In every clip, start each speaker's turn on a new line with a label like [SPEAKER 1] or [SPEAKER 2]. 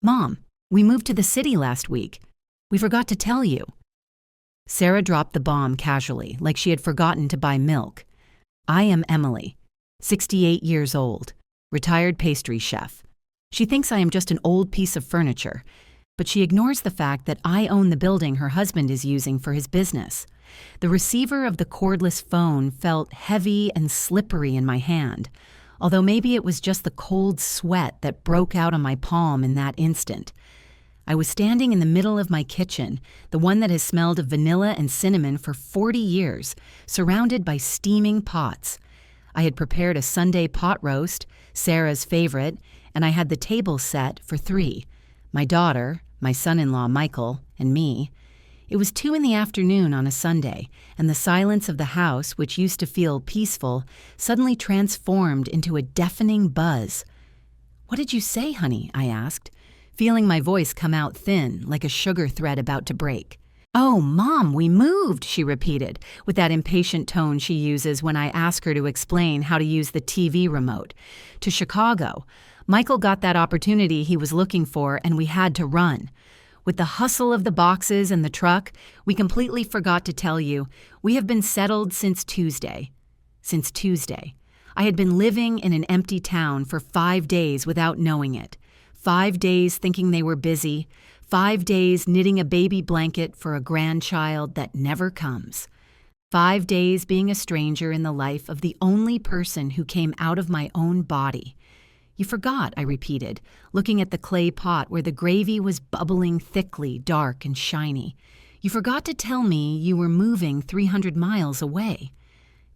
[SPEAKER 1] Mom, we moved to the city last week. We forgot to tell you. Sarah dropped the bomb casually, like she had forgotten to buy milk. I am Emily, 68 years old, retired pastry chef. She thinks I am just an old piece of furniture, but she ignores the fact that I own the building her husband is using for his business. The receiver of the cordless phone felt heavy and slippery in my hand, although maybe it was just the cold sweat that broke out on my palm in that instant. I was standing in the middle of my kitchen, the one that has smelled of vanilla and cinnamon for 40 years, surrounded by steaming pots. I had prepared a Sunday pot roast, Sarah's favorite, and I had the table set for 3. My daughter, my son-in-law Michael, and me. It was 2 p.m. on a Sunday, and the silence of the house, which used to feel peaceful, suddenly transformed into a deafening buzz. "What did you say, honey?" I asked, feeling my voice come out thin, like a sugar thread about to break. "Oh, Mom, we moved," she repeated, with that impatient tone she uses when I ask her to explain how to use the TV remote. "To Chicago. Michael got that opportunity he was looking for, and we had to run. With the hustle of the boxes and the truck, we completely forgot to tell you, we have been settled since Tuesday. Since Tuesday. I had been living in an empty town for 5 days without knowing it. 5 days thinking they were busy. 5 days knitting a baby blanket for a grandchild that never comes. 5 days being a stranger in the life of the only person who came out of my own body. You forgot," I repeated, looking at the clay pot where the gravy was bubbling thickly, dark and shiny. "You forgot to tell me you were moving 300 miles away."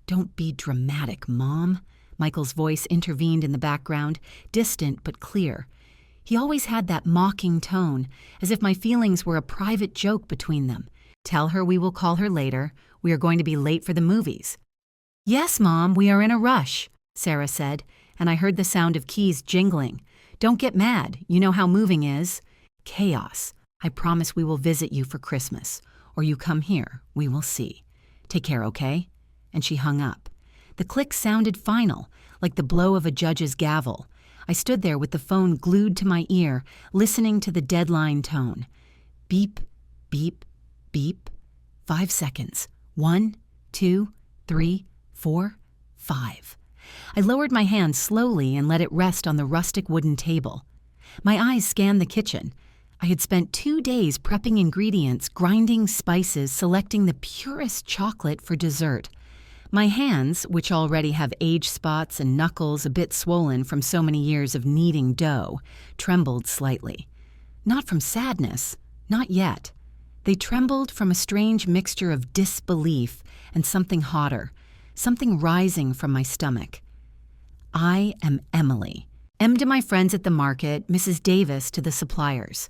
[SPEAKER 1] "Don't be dramatic, Mom," Michael's voice intervened in the background, distant but clear. He always had that mocking tone, as if my feelings were a private joke between them. "Tell her we will call her later. We are going to be late for the movies." "Yes, Mom, we are in a rush," Sarah said, and I heard the sound of keys jingling. "Don't get mad. You know how moving is. Chaos. I promise we will visit you for Christmas. Or you come here. We will see. Take care, okay?" And she hung up. The click sounded final, like the blow of a judge's gavel. I stood there with the phone glued to my ear, listening to the deadline tone. Beep, beep, beep. 5 seconds. 1, 2, 3, 4, 5. I lowered my hand slowly and let it rest on the rustic wooden table. My eyes scanned the kitchen. I had spent 2 days prepping ingredients, grinding spices, selecting the purest chocolate for dessert. My hands, which already have age spots and knuckles a bit swollen from so many years of kneading dough, trembled slightly. Not from sadness, not yet. They trembled from a strange mixture of disbelief and something hotter, something rising from my stomach. I am Emily. M to my friends at the market, Mrs. Davis to the suppliers.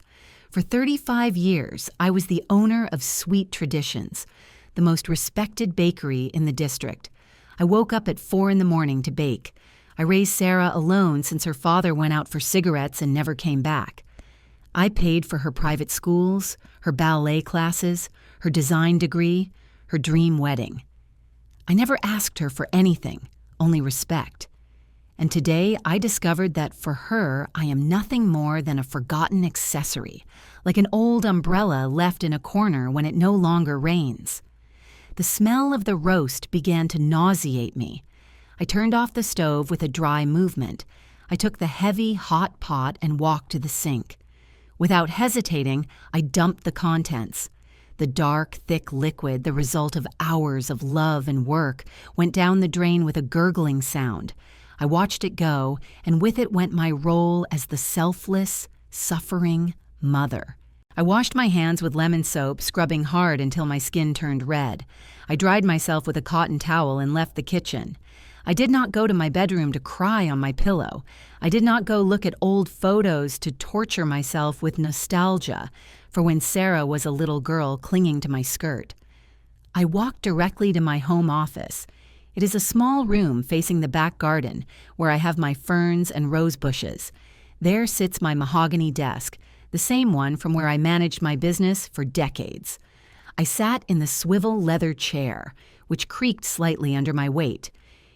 [SPEAKER 1] For 35 years, I was the owner of Sweet Traditions, the most respected bakery in the district. I woke up at 4 a.m. to bake. I raised Sarah alone since her father went out for cigarettes and never came back. I paid for her private schools, her ballet classes, her design degree, her dream wedding. I never asked her for anything, only respect. And today I discovered that for her, I am nothing more than a forgotten accessory, like an old umbrella left in a corner when it no longer rains. The smell of the roast began to nauseate me. I turned off the stove with a dry movement. I took the heavy, hot pot and walked to the sink. Without hesitating, I dumped the contents. The dark, thick liquid, the result of hours of love and work, went down the drain with a gurgling sound. I watched it go, and with it went my role as the selfless, suffering mother. I washed my hands with lemon soap, scrubbing hard until my skin turned red. I dried myself with a cotton towel and left the kitchen. I did not go to my bedroom to cry on my pillow. I did not go look at old photos to torture myself with nostalgia for when Sarah was a little girl clinging to my skirt. I walked directly to my home office. It is a small room facing the back garden where I have my ferns and rose bushes. There sits my mahogany desk, the same one from where I managed my business for decades. I sat in the swivel leather chair, which creaked slightly under my weight.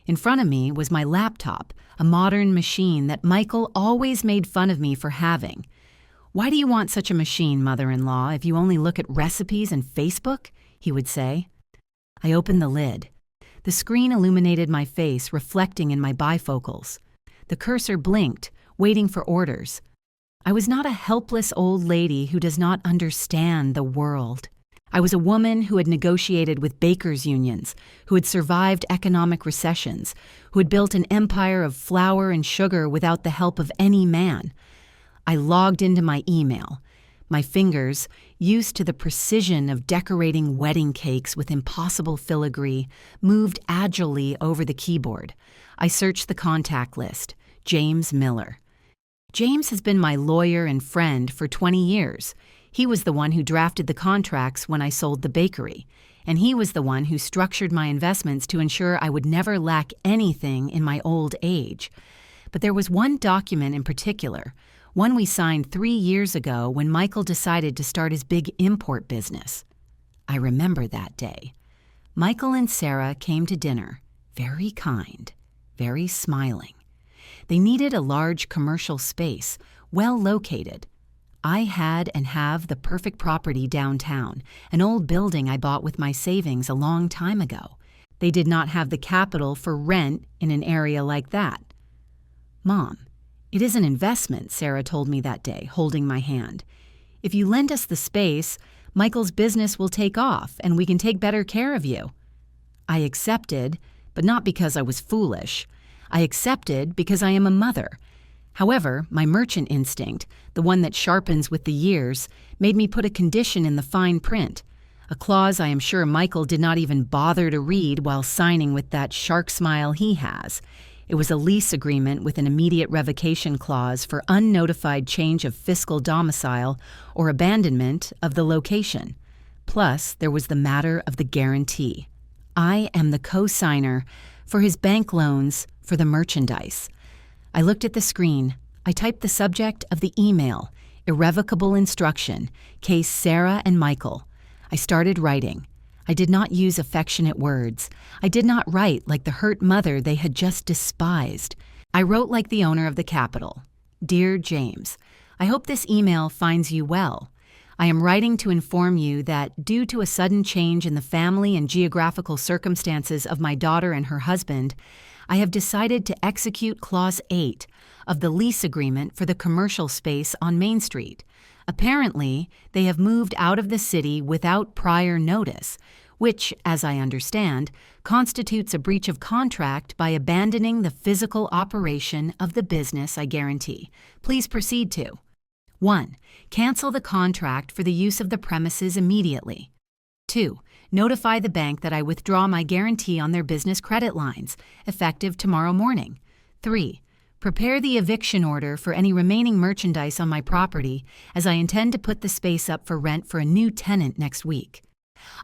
[SPEAKER 1] In front of me was my laptop, a modern machine that Michael always made fun of me for having. "Why do you want such a machine, mother-in-law, if you only look at recipes and Facebook?" he would say. I opened the lid. The screen illuminated my face, reflecting in my bifocals. The cursor blinked, waiting for orders. I was not a helpless old lady who does not understand the world. I was a woman who had negotiated with bakers' unions, who had survived economic recessions, who had built an empire of flour and sugar without the help of any man. I logged into my email. My fingers, used to the precision of decorating wedding cakes with impossible filigree, moved agilely over the keyboard. I searched the contact list. James Miller. James has been my lawyer and friend for 20 years. He was the one who drafted the contracts when I sold the bakery, and he was the one who structured my investments to ensure I would never lack anything in my old age. But there was one document in particular, one we signed 3 years ago when Michael decided to start his big import business. I remember that day. Michael and Sarah came to dinner, very kind, very smiling. They needed a large commercial space, well located. I had and have the perfect property downtown, an old building I bought with my savings a long time ago. They did not have the capital for rent in an area like that. "Mom, it is an investment," Sarah told me that day, holding my hand. "If you lend us the space, Michael's business will take off and we can take better care of you." I accepted, but not because I was foolish. I accepted because I am a mother. However, my merchant instinct, the one that sharpens with the years, made me put a condition in the fine print, a clause I am sure Michael did not even bother to read while signing with that shark smile he has. It was a lease agreement with an immediate revocation clause for unnotified change of fiscal domicile or abandonment of the location. Plus, there was the matter of the guarantee. I am the co-signer for his bank loans for the merchandise. I looked at the screen. I typed the subject of the email, irrevocable instruction, case Sarah and Michael. I started writing. I did not use affectionate words. I did not write like the hurt mother they had just despised. I wrote like the owner of the Capitol. "Dear James, I hope this email finds you well. I am writing to inform you that due to a sudden change in the family and geographical circumstances of my daughter and her husband, I have decided to execute Clause 8 of the lease agreement for the commercial space on Main Street. Apparently, they have moved out of the city without prior notice, which, as I understand, constitutes a breach of contract by abandoning the physical operation of the business I guarantee. Please proceed to 1. Cancel the contract for the use of the premises immediately. 2. Notify the bank that I withdraw my guarantee on their business credit lines, effective tomorrow morning. 3. Prepare the eviction order for any remaining merchandise on my property, as I intend to put the space up for rent for a new tenant next week."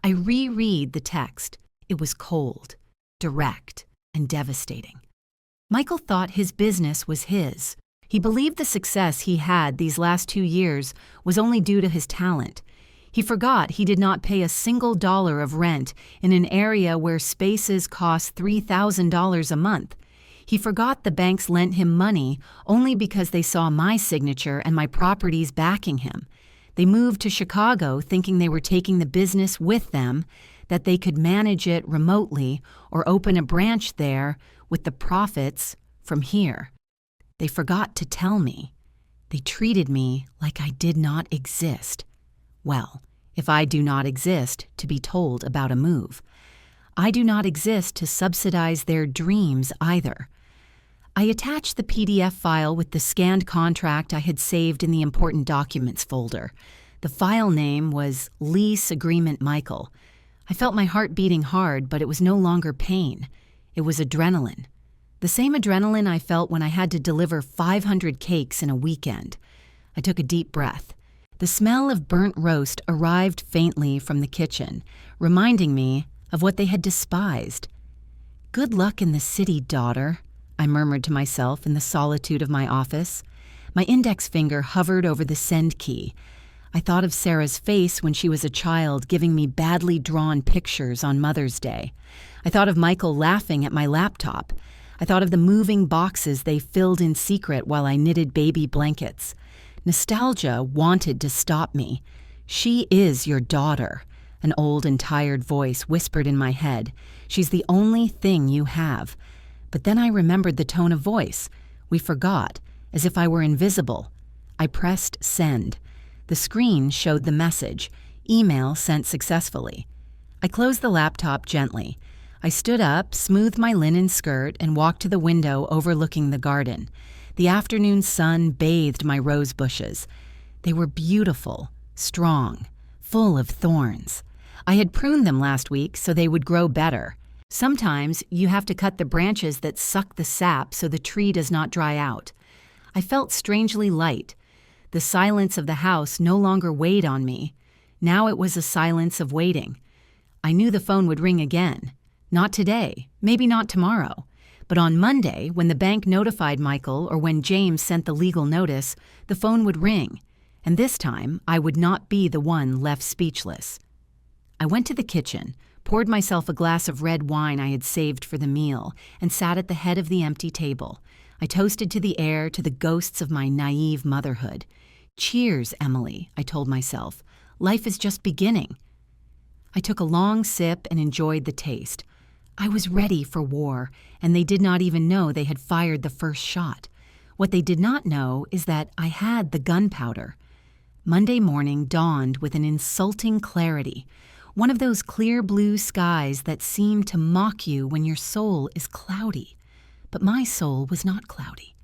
[SPEAKER 1] I reread the text. It was cold, direct, and devastating. Michael thought his business was his. He believed the success he had these last 2 years was only due to his talent. He forgot he did not pay a single dollar of rent in an area where spaces cost $3,000 a month. He forgot the banks lent him money only because they saw my signature and my properties backing him. They moved to Chicago thinking they were taking the business with them, that they could manage it remotely or open a branch there with the profits from here. They forgot to tell me. They treated me like I did not exist. Well, if I do not exist to be told about a move, I do not exist to subsidize their dreams either. I attached the PDF file with the scanned contract I had saved in the important documents folder. The file name was Lease Agreement Michael. I felt my heart beating hard, but it was no longer pain. It was adrenaline. The same adrenaline I felt when I had to deliver 500 cakes in a weekend. I took a deep breath. The smell of burnt roast arrived faintly from the kitchen, reminding me of what they had despised. "Good luck in the city, daughter," I murmured to myself in the solitude of my office. My index finger hovered over the send key. I thought of Sarah's face when she was a child, giving me badly drawn pictures on Mother's Day. I thought of Michael laughing at my laptop. I thought of the moving boxes they filled in secret while I knitted baby blankets. Nostalgia wanted to stop me. "She is your daughter," an old and tired voice whispered in my head. "She's the only thing you have." But then I remembered the tone of voice. We forgot, as if I were invisible. I pressed send. The screen showed the message, "Email sent successfully." I closed the laptop gently. I stood up, smoothed my linen skirt, and walked to the window overlooking the garden. The afternoon sun bathed my rose bushes. They were beautiful, strong, full of thorns. I had pruned them last week so they would grow better. Sometimes you have to cut the branches that suck the sap so the tree does not dry out. I felt strangely light. The silence of the house no longer weighed on me. Now it was a silence of waiting. I knew the phone would ring again. Not today, maybe not tomorrow. But on Monday, when the bank notified Michael or when James sent the legal notice, the phone would ring. And this time, I would not be the one left speechless. I went to the kitchen, poured myself a glass of red wine I had saved for the meal, and sat at the head of the empty table. I toasted to the air, to the ghosts of my naive motherhood. "Cheers, Emily," I told myself. "Life is just beginning." I took a long sip and enjoyed the taste. I was ready for war, and they did not even know they had fired the first shot. What they did not know is that I had the gunpowder. Monday morning dawned with an insulting clarity, one of those clear blue skies that seem to mock you when your soul is cloudy. But my soul was not cloudy.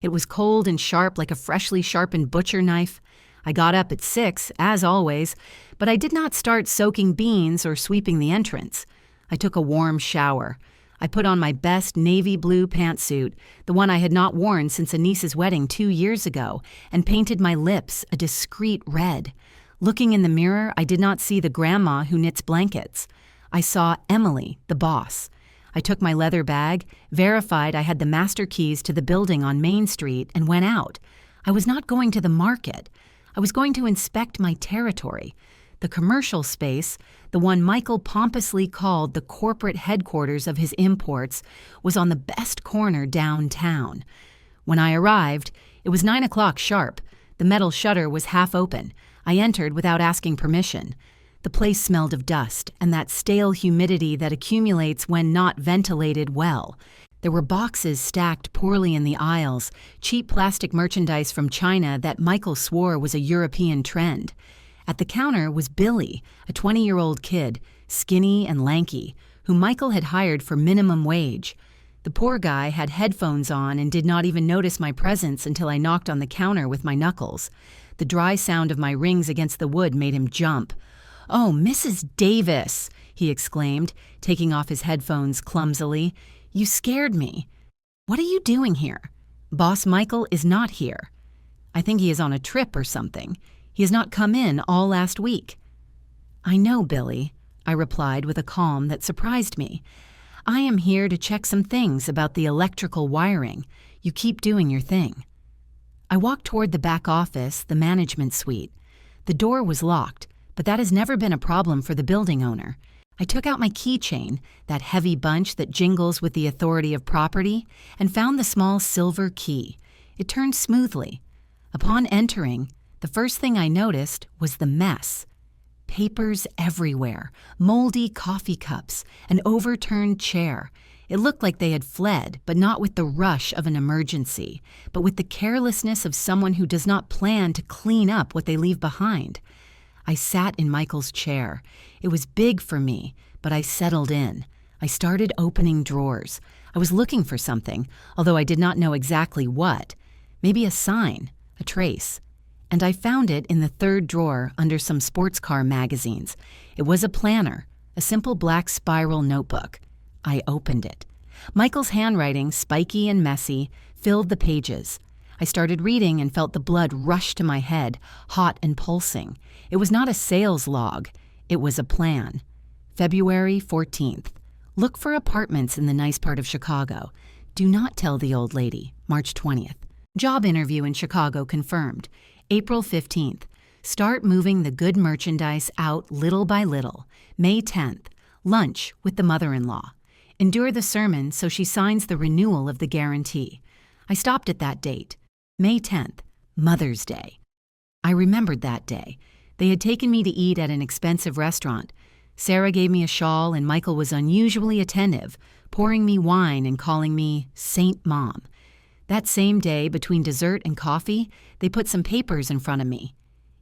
[SPEAKER 1] It was cold and sharp like a freshly sharpened butcher knife. I got up at 6, as always, but I did not start soaking beans or sweeping the entrance. I took a warm shower. I put on my best navy blue pantsuit, the one I had not worn since a niece's wedding 2 years ago, and painted my lips a discreet red. Looking in the mirror, I did not see the grandma who knits blankets. I saw Emily, the boss. I took my leather bag, verified I had the master keys to the building on Main Street, and went out. I was not going to the market. I was going to inspect my territory. The commercial space, the one Michael pompously called the corporate headquarters of his imports, was on the best corner downtown. When I arrived, it was 9 o'clock sharp. The metal shutter was half open. I entered without asking permission. The place smelled of dust and that stale humidity that accumulates when not ventilated well. There were boxes stacked poorly in the aisles, cheap plastic merchandise from China that Michael swore was a European trend. At the counter was Billy, a 20-year-old kid, skinny and lanky, whom Michael had hired for minimum wage. The poor guy had headphones on and did not even notice my presence until I knocked on the counter with my knuckles. The dry sound of my rings against the wood made him jump. "Oh, Mrs. Davis," he exclaimed, taking off his headphones clumsily. "You scared me. What are you doing here? Boss Michael is not here. I think he is on a trip or something. He has not come in all last week." "I know, Billy," I replied with a calm that surprised me. "I am here to check some things about the electrical wiring. You keep doing your thing." I walked toward the back office, the management suite. The door was locked, but that has never been a problem for the building owner. I took out my keychain, that heavy bunch that jingles with the authority of property, and found the small silver key. It turned smoothly. Upon entering, the first thing I noticed was the mess. Papers everywhere, moldy coffee cups, an overturned chair. It looked like they had fled, but not with the rush of an emergency, but with the carelessness of someone who does not plan to clean up what they leave behind. I sat in Michael's chair. It was big for me, but I settled in. I started opening drawers. I was looking for something, although I did not know exactly what. Maybe a sign, a trace. And I found it in the third drawer under some sports car magazines. It was a planner, a simple black spiral notebook. I opened it. Michael's handwriting, spiky and messy, filled the pages. I started reading and felt the blood rush to my head, hot and pulsing. It was not a sales log. It was a plan. February 14th. Look for apartments in the nice part of Chicago. Do not tell the old lady. March 20th. Job interview in Chicago confirmed. April 15th. Start moving the good merchandise out little by little. May 10th. Lunch with the mother-in-law. Endure the sermon so she signs the renewal of the guarantee. I stopped at that date. May 10th. Mother's Day. I remembered that day. They had taken me to eat at an expensive restaurant. Sarah gave me a shawl and Michael was unusually attentive, pouring me wine and calling me Saint Mom. That same day, between dessert and coffee, they put some papers in front of me.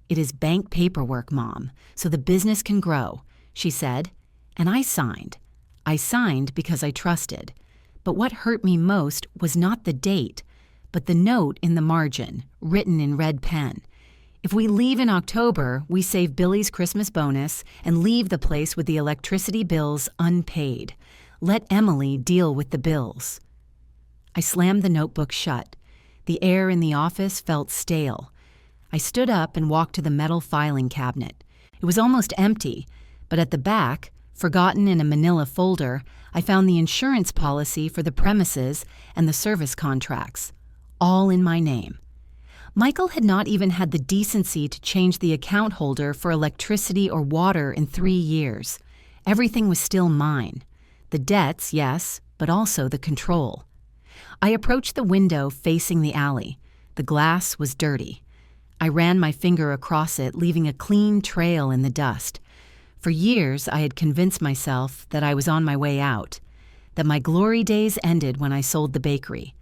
[SPEAKER 1] "It is bank paperwork, Mom, so the business can grow," she said, and I signed. I signed because I trusted. But what hurt me most was not the date, but the note in the margin, written in red pen. "If we leave in October, we save Billy's Christmas bonus and leave the place with the electricity bills unpaid. Let Emily deal with the bills." I slammed the notebook shut. The air in the office felt stale. I stood up and walked to the metal filing cabinet. It was almost empty, but at the back, forgotten in a manila folder, I found the insurance policy for the premises and the service contracts, all in my name. Michael had not even had the decency to change the account holder for electricity or water in 3 years. Everything was still mine. The debts, yes, but also the control. I approached the window facing the alley. The glass was dirty. I ran my finger across it, leaving a clean trail in the dust. For years, I had convinced myself that I was on my way out, that my glory days ended when I sold the bakery.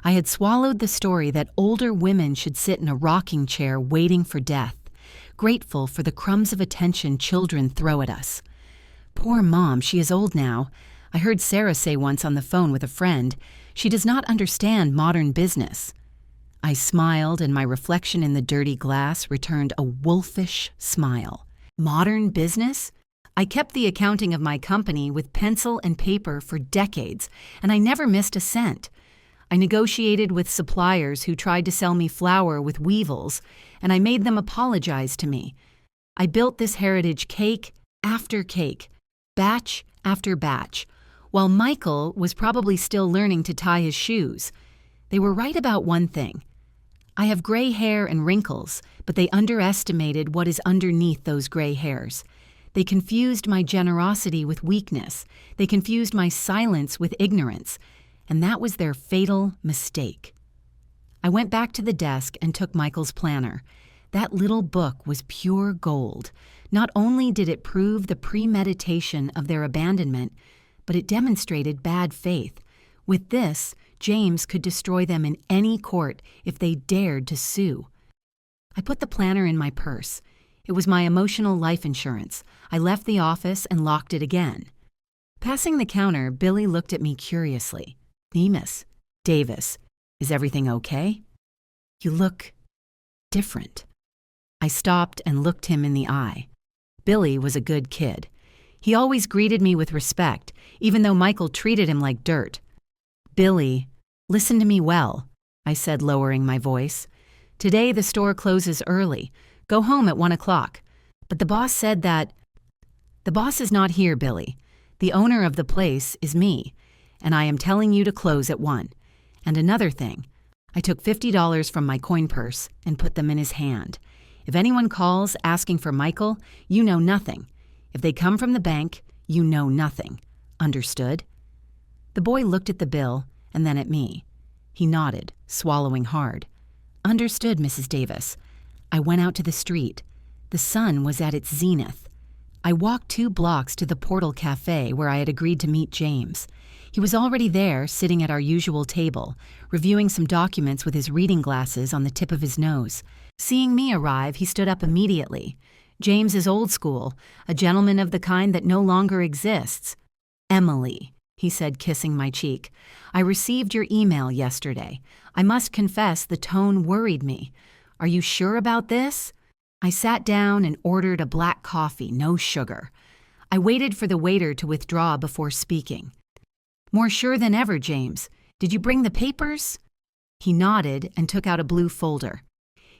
[SPEAKER 1] I had swallowed the story that older women should sit in a rocking chair waiting for death, grateful for the crumbs of attention children throw at us. "Poor Mom, she is old now." I heard Sarah say once on the phone with a friend, "She does not understand modern business." I smiled, and my reflection in the dirty glass returned a wolfish smile. Modern business? I kept the accounting of my company with pencil and paper for decades, and I never missed a cent. I negotiated with suppliers who tried to sell me flour with weevils, and I made them apologize to me. I built this heritage cake after cake, batch after batch, while Michael was probably still learning to tie his shoes. They were right about one thing. I have gray hair and wrinkles, but they underestimated what is underneath those gray hairs. They confused my generosity with weakness. They confused my silence with ignorance. And that was their fatal mistake. I went back to the desk and took Michael's planner. That little book was pure gold. Not only did it prove the premeditation of their abandonment, but it demonstrated bad faith. With this, James could destroy them in any court if they dared to sue. I put the planner in my purse. It was my emotional life insurance. I left the office and locked it again. Passing the counter, Billy looked at me curiously. "Nemus, Davis, is everything okay? You look different." I stopped and looked him in the eye. Billy was a good kid. He always greeted me with respect, even though Michael treated him like dirt. "Billy, listen to me well," I said, lowering my voice. "Today the store closes early. Go home at 1 o'clock. But the boss said that—" "The boss is not here, Billy. The owner of the place is me, and I am telling you to close at 1. And another thing, I took $50 from my coin purse and put them in his hand. If anyone calls asking for Michael, you know nothing. If they come from the bank, you know nothing. Understood?" The boy looked at the bill and then at me. He nodded, swallowing hard. "Understood, Mrs. Davis." I went out to the street. The sun was at its zenith. I walked 2 blocks to the Portal Cafe where I had agreed to meet James. He was already there, sitting at our usual table, reviewing some documents with his reading glasses on the tip of his nose. Seeing me arrive, he stood up immediately. James is old school, a gentleman of the kind that no longer exists. "Emily," he said, kissing my cheek, "I received your email yesterday. I must confess the tone worried me. Are you sure about this?" I sat down and ordered a black coffee, no sugar. I waited for the waiter to withdraw before speaking. "More sure than ever, James. Did you bring the papers?" He nodded and took out a blue folder.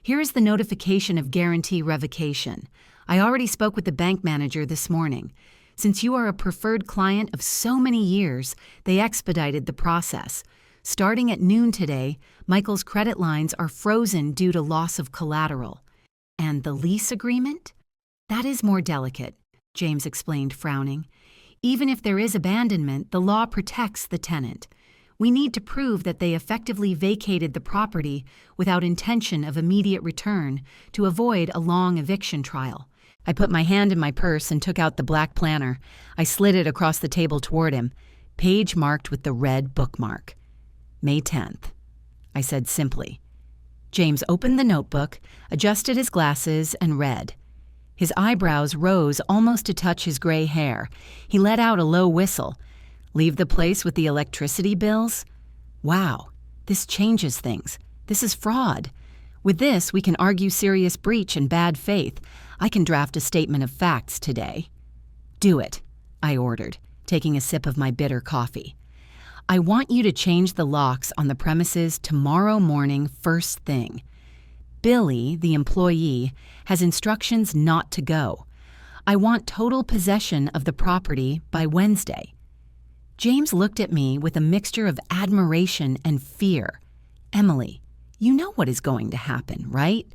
[SPEAKER 1] "Here is the notification of guarantee revocation. I already spoke with the bank manager this morning. Since you are a preferred client of so many years, they expedited the process. Starting at noon today, Michael's credit lines are frozen due to loss of collateral. And the lease agreement? That is more delicate," James explained, frowning. "Even if there is abandonment, the law protects the tenant. We need to prove that they effectively vacated the property without intention of immediate return to avoid a long eviction trial. I put my hand in my purse and took out the black planner. I slid it across the table toward him, page marked with the red bookmark. May 10th, I said simply. James opened the notebook, adjusted his glasses, and read. His eyebrows rose almost to touch his gray hair. He let out a low whistle. Leave the place with the electricity bills? Wow, this changes things. This is fraud. With this, we can argue serious breach and bad faith. I can draft a statement of facts today. Do it, I ordered, taking a sip of my bitter coffee. I want you to change the locks on the premises tomorrow morning first thing. Billy, the employee, has instructions not to go. I want total possession of the property by Wednesday. James looked at me with a mixture of admiration and fear. Emily, you know what is going to happen, right?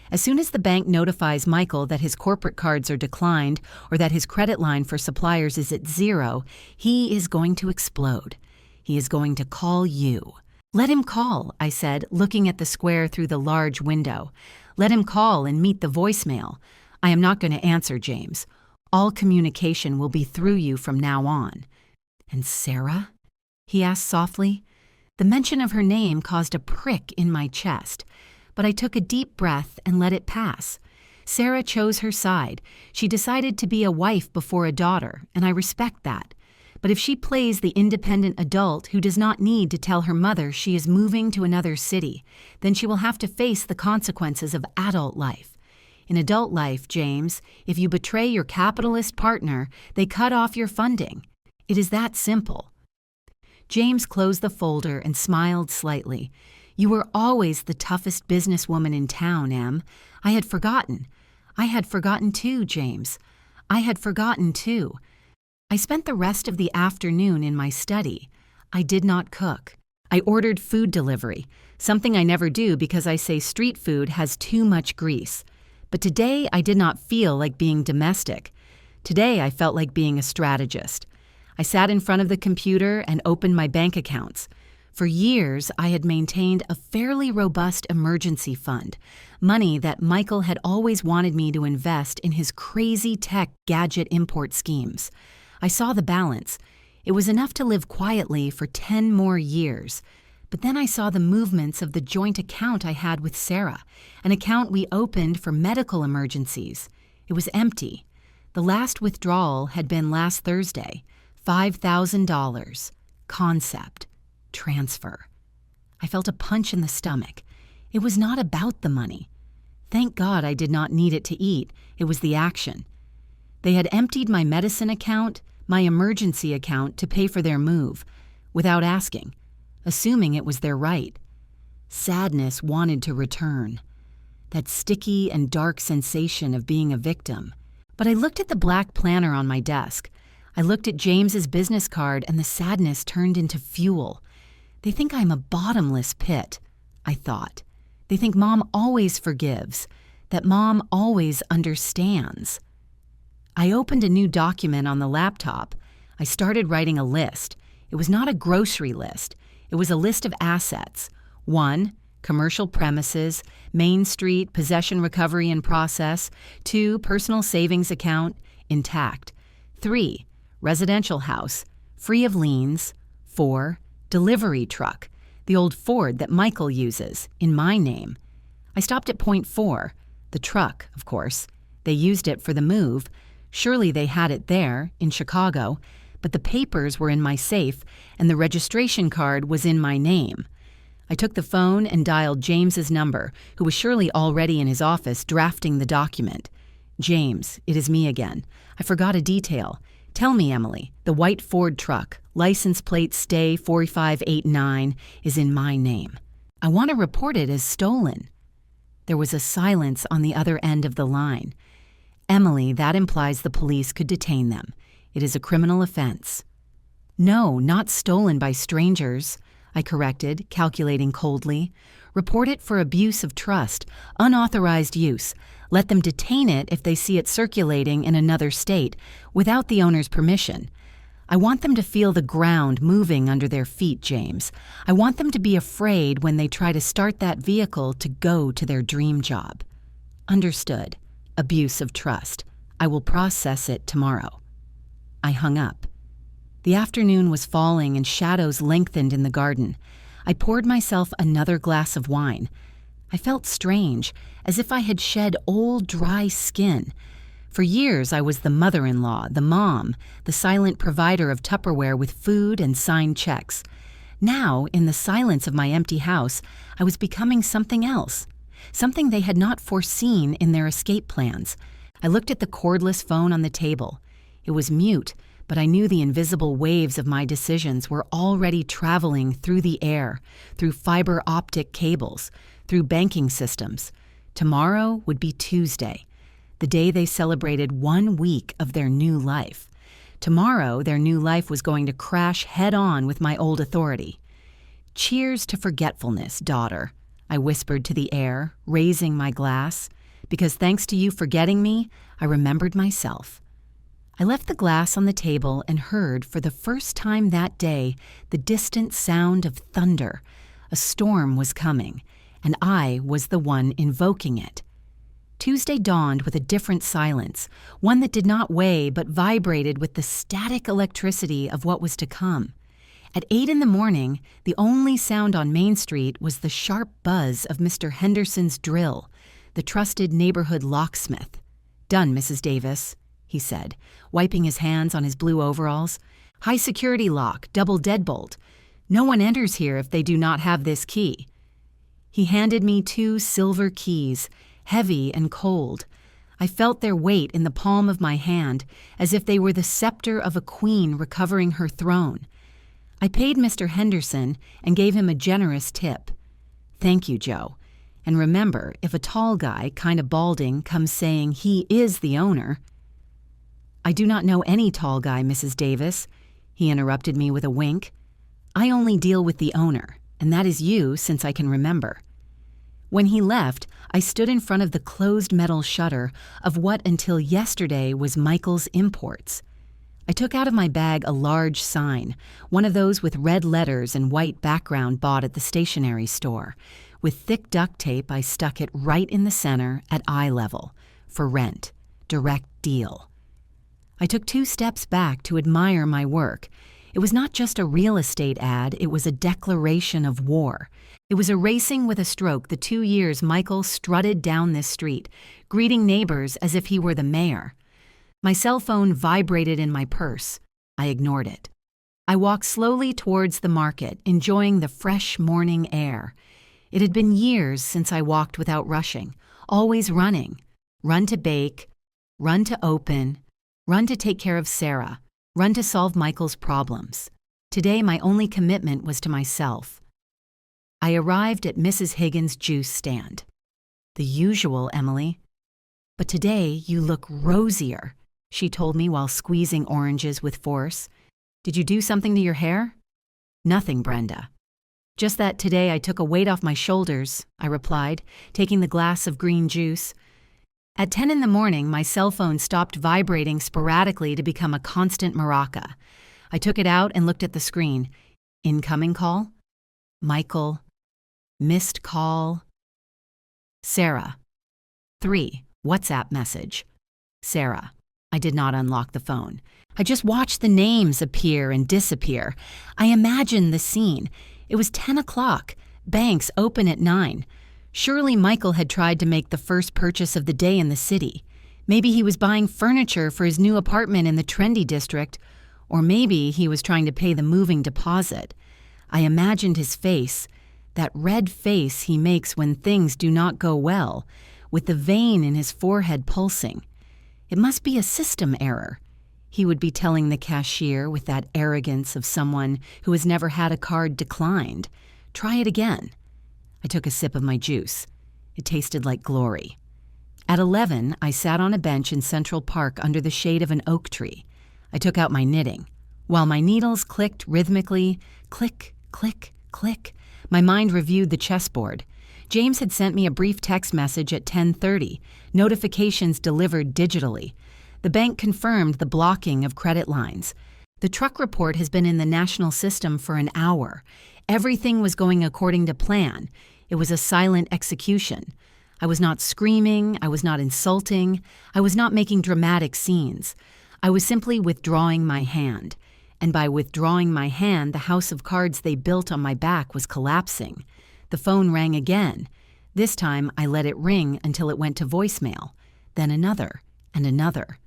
[SPEAKER 1] As soon as the bank notifies Michael that his corporate cards are declined or that his credit line for suppliers is at zero, he is going to explode. He is going to call you. Let him call, I said, looking at the square through the large window. Let him call and meet the voicemail. I am not going to answer, James. All communication will be through you from now on. And Sarah? He asked softly. The mention of her name caused a prick in my chest, but I took a deep breath and let it pass. Sarah chose her side. She decided to be a wife before a daughter, and I respect that. But if she plays the independent adult who does not need to tell her mother she is moving to another city, then she will have to face the consequences of adult life. In adult life, James, if you betray your capitalist partner, they cut off your funding. It is that simple. James closed the folder and smiled slightly. You were always the toughest businesswoman in town, Em. I had forgotten. I had forgotten too, James. I had forgotten too. I spent the rest of the afternoon in my study. I did not cook. I ordered food delivery, something I never do because I say street food has too much grease. But today I did not feel like being domestic. Today I felt like being a strategist. I sat in front of the computer and opened my bank accounts. For years, I had maintained a fairly robust emergency fund, money that Michael had always wanted me to invest in his crazy tech gadget import schemes. I saw the balance. It was enough to live quietly for 10 more years. But then I saw the movements of the joint account I had with Sarah, an account we opened for medical emergencies. It was empty. The last withdrawal had been last Thursday. $5,000. Concept. Transfer. I felt a punch in the stomach. It was not about the money. Thank God I did not need it to eat. It was the action. They had emptied my medicine account, my emergency account, to pay for their move, without asking, assuming it was their right. Sadness wanted to return. That sticky and dark sensation of being a victim. But I looked at the black planner on my desk. I looked at James's business card and the sadness turned into fuel. They think I'm a bottomless pit, I thought. They think Mom always forgives, that Mom always understands. I opened a new document on the laptop. I started writing a list. It was not a grocery list. It was a list of assets. 1, commercial premises, Main Street, possession recovery in process. 2, personal savings account, intact. 3, residential house, free of liens. 4, delivery truck, the old Ford that Michael uses, in my name. I stopped at point 4, the truck, of course. They used it for the move. Surely they had it there, in Chicago, but the papers were in my safe and the registration card was in my name. I took the phone and dialed James's number, who was surely already in his office drafting the document. James, it is me again. I forgot a detail. Tell me, Emily, the white Ford truck, license plate stay 4589, is in my name. I want to report it as stolen. There was a silence on the other end of the line. Emily, that implies the police could detain them. It is a criminal offense. No, not stolen by strangers, I corrected, calculating coldly. Report it for abuse of trust, unauthorized use. Let them detain it if they see it circulating in another state, without the owner's permission. I want them to feel the ground moving under their feet, James. I want them to be afraid when they try to start that vehicle to go to their dream job. Understood. Abuse of trust. I will process it tomorrow. I hung up. The afternoon was falling and shadows lengthened in the garden. I poured myself another glass of wine. I felt strange, as if I had shed old, dry skin. For years, I was the mother-in-law, the mom, the silent provider of Tupperware with food and signed checks. Now, in the silence of my empty house, I was becoming something else, something they had not foreseen in their escape plans. I looked at the cordless phone on the table. It was mute, but I knew the invisible waves of my decisions were already traveling through the air, through fiber optic cables, through banking systems. Tomorrow would be Tuesday, the day they celebrated 1 week of their new life. Tomorrow, their new life was going to crash head-on with my old authority. "Cheers to forgetfulness, daughter," I whispered to the air, raising my glass, because thanks to you forgetting me, I remembered myself. I left the glass on the table and heard, for the first time that day, the distant sound of thunder. A storm was coming, and I was the one invoking it. Tuesday dawned with a different silence, one that did not weigh but vibrated with the static electricity of what was to come. At 8 in the morning, the only sound on Main Street was the sharp buzz of Mr. Henderson's drill, the trusted neighborhood locksmith. "Done, Mrs. Davis," he said, wiping his hands on his blue overalls. "High security lock, double deadbolt. No one enters here if they do not have this key." He handed me 2 silver keys, heavy and cold. I felt their weight in the palm of my hand, as if they were the scepter of a queen recovering her throne. I paid Mr. Henderson and gave him a generous tip. "Thank you, Joe. And remember, if a tall guy, kind of balding, comes saying he is the owner—" "I do not know any tall guy, Mrs. Davis," he interrupted me with a wink. "I only deal with the owner, and that is you since I can remember." When he left, I stood in front of the closed metal shutter of what until yesterday was Michael's Imports. I took out of my bag a large sign, one of those with red letters and white background bought at the stationery store. With thick duct tape, I stuck it right in the center at eye level. For rent. Direct deal. I took 2 steps back to admire my work. It was not just a real estate ad, it was a declaration of war. It was erasing with a stroke the 2 years Michael strutted down this street, greeting neighbors as if he were the mayor. My cell phone vibrated in my purse. I ignored it. I walked slowly towards the market, enjoying the fresh morning air. It had been years since I walked without rushing, always running. Run to bake, run to open, run to take care of Sarah, run to solve Michael's problems. Today, my only commitment was to myself. I arrived at Mrs. Higgins' juice stand. "The usual, Emily." "But today you look rosier," she told me while squeezing oranges with force. "Did you do something to your hair?" "Nothing, Brenda. Just that today I took a weight off my shoulders," I replied, taking the glass of green juice. At 10 in the morning, my cell phone stopped vibrating sporadically to become a constant maraca. I took it out and looked at the screen. Incoming call? Michael. Missed call. Sarah. 3. WhatsApp message. Sarah. I did not unlock the phone. I just watched the names appear and disappear. I imagined the scene. It was 10 o'clock. Banks open at 9. Surely Michael had tried to make the first purchase of the day in the city. Maybe he was buying furniture for his new apartment in the trendy district, or maybe he was trying to pay the moving deposit. I imagined his face, that red face he makes when things do not go well, with the vein in his forehead pulsing. It must be a system error. He would be telling the cashier with that arrogance of someone who has never had a card declined. Try it again. I took a sip of my juice. It tasted like glory. At 11, I sat on a bench in Central Park under the shade of an oak tree. I took out my knitting. While my needles clicked rhythmically, click, click, click, my mind reviewed the chessboard. James had sent me a brief text message at 10:30, notifications delivered digitally. The bank confirmed the blocking of credit lines. The truck report has been in the national system for an hour. Everything was going according to plan. It was a silent execution. I was not screaming, I was not insulting, I was not making dramatic scenes. I was simply withdrawing my hand. And by withdrawing my hand, the house of cards they built on my back was collapsing. The phone rang again. This time, I let it ring until it went to voicemail. Then another, and another.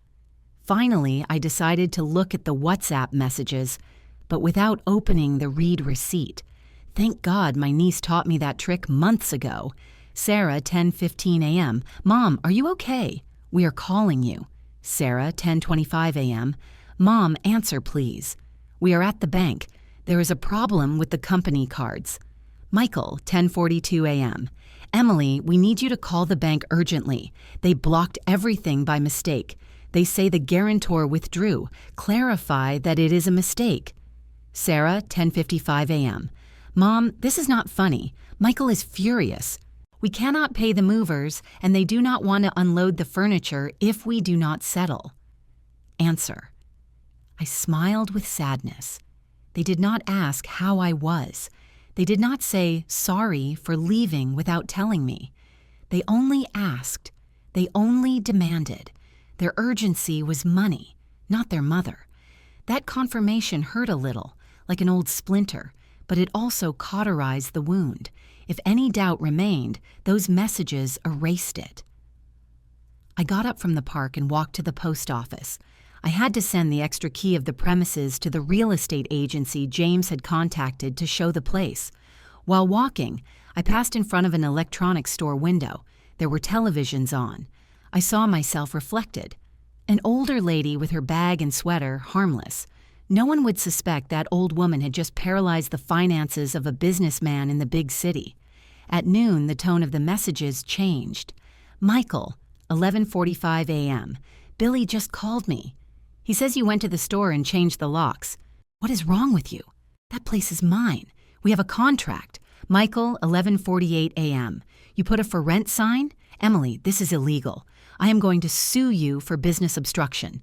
[SPEAKER 1] Finally, I decided to look at the WhatsApp messages, but without opening the read receipt. Thank God my niece taught me that trick months ago. Sarah, 10:15 a.m. Mom, are you okay? We are calling you. Sarah, 10:25 a.m. Mom, answer please. We are at the bank. There is a problem with the company cards. Michael, 10:42 a.m. Emily, we need you to call the bank urgently. They blocked everything by mistake. They say the guarantor withdrew. Clarify that it is a mistake. Sarah, 10:55 a.m. Mom, this is not funny. Michael is furious. We cannot pay the movers, and they do not want to unload the furniture if we do not settle. Answer. I smiled with sadness. They did not ask how I was. They did not say sorry for leaving without telling me. They only asked. They only demanded. Their urgency was money, not their mother. That confirmation hurt a little, like an old splinter, but it also cauterized the wound. If any doubt remained, those messages erased it. I got up from the park and walked to the post office. I had to send the extra key of the premises to the real estate agency James had contacted to show the place. While walking, I passed in front of an electronics store window. There were televisions on. I saw myself reflected. An older lady with her bag and sweater, harmless. No one would suspect that old woman had just paralyzed the finances of a businessman in the big city. At noon, the tone of the messages changed. Michael, 11:45 a.m. Billy just called me. He says you went to the store and changed the locks. What is wrong with you? That place is mine. We have a contract. Michael, 11:48 a.m. You put a for rent sign? Emily, this is illegal. I am going to sue you for business obstruction.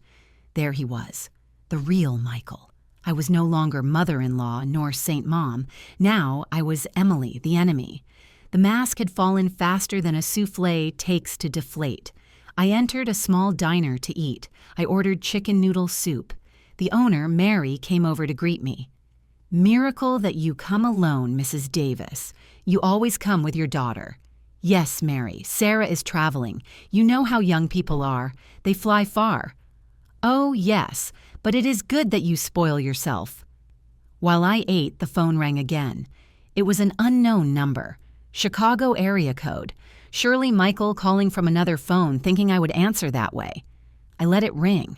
[SPEAKER 1] There he was. The real Michael. I was no longer mother-in-law nor Saint Mom. Now I was Emily, the enemy. The mask had fallen faster than a soufflé takes to deflate. I entered a small diner to eat. I ordered chicken noodle soup. The owner, Mary, came over to greet me. Miracle that you come alone, Mrs. Davis. You always come with your daughter. Yes, Mary, Sarah is traveling. You know how young people are. They fly far. Oh, yes, but it is good that you spoil yourself. While I ate, the phone rang again. It was an unknown number. Chicago area code. Surely Michael calling from another phone thinking I would answer that way. I let it ring.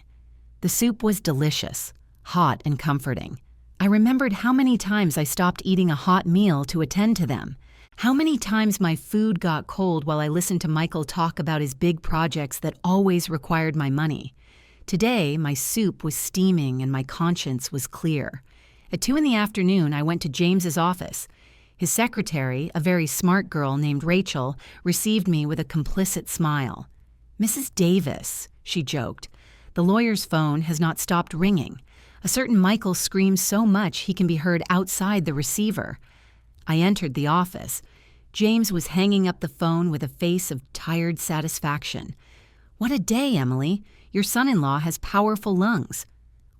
[SPEAKER 1] The soup was delicious, hot and comforting. I remembered how many times I stopped eating a hot meal to attend to them. How many times my food got cold while I listened to Michael talk about his big projects that always required my money. Today, my soup was steaming and my conscience was clear. At 2 p.m, I went to James's office. His secretary, a very smart girl named Rachel, received me with a complicit smile. Mrs. Davis, she joked. The lawyer's phone has not stopped ringing. A certain Michael screams so much he can be heard outside the receiver. I entered the office. James was hanging up the phone with a face of tired satisfaction. What a day, Emily. Your son-in-law has powerful lungs.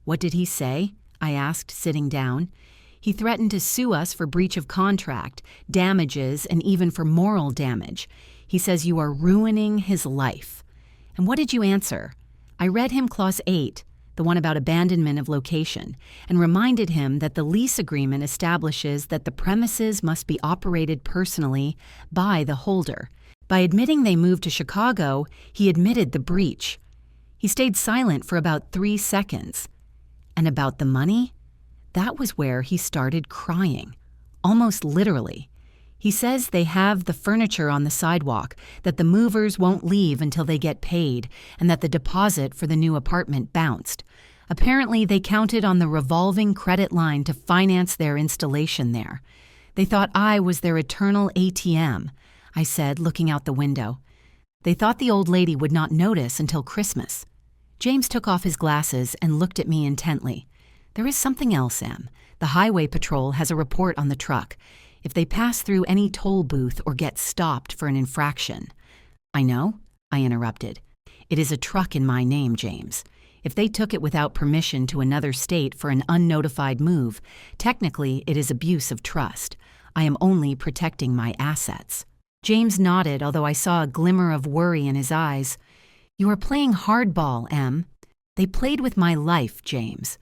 [SPEAKER 1] What did he say? I asked, sitting down. He threatened to sue us for breach of contract, damages, and even for moral damage. He says you are ruining his life. And what did you answer? I read him Clause 8, the one about abandonment of location, and reminded him that the lease agreement establishes that the premises must be operated personally by the holder. By admitting they moved to Chicago, he admitted the breach. He stayed silent for about 3 seconds. And about the money? That was where he started crying, almost literally. He says they have the furniture on the sidewalk, that the movers won't leave until they get paid, and that the deposit for the new apartment bounced. Apparently, they counted on the revolving credit line to finance their installation there. They thought I was their eternal ATM, I said, looking out the window. They thought the old lady would not notice until Christmas. James took off his glasses and looked at me intently. There is something else, Em. The Highway Patrol has a report on the truck. If they pass through any toll booth or get stopped for an infraction. I know, I interrupted. It is a truck in my name, James. If they took it without permission to another state for an unnotified move, technically it is abuse of trust. I am only protecting my assets. James nodded, although I saw a glimmer of worry in his eyes. You are playing hardball, Em. They played with my life, James.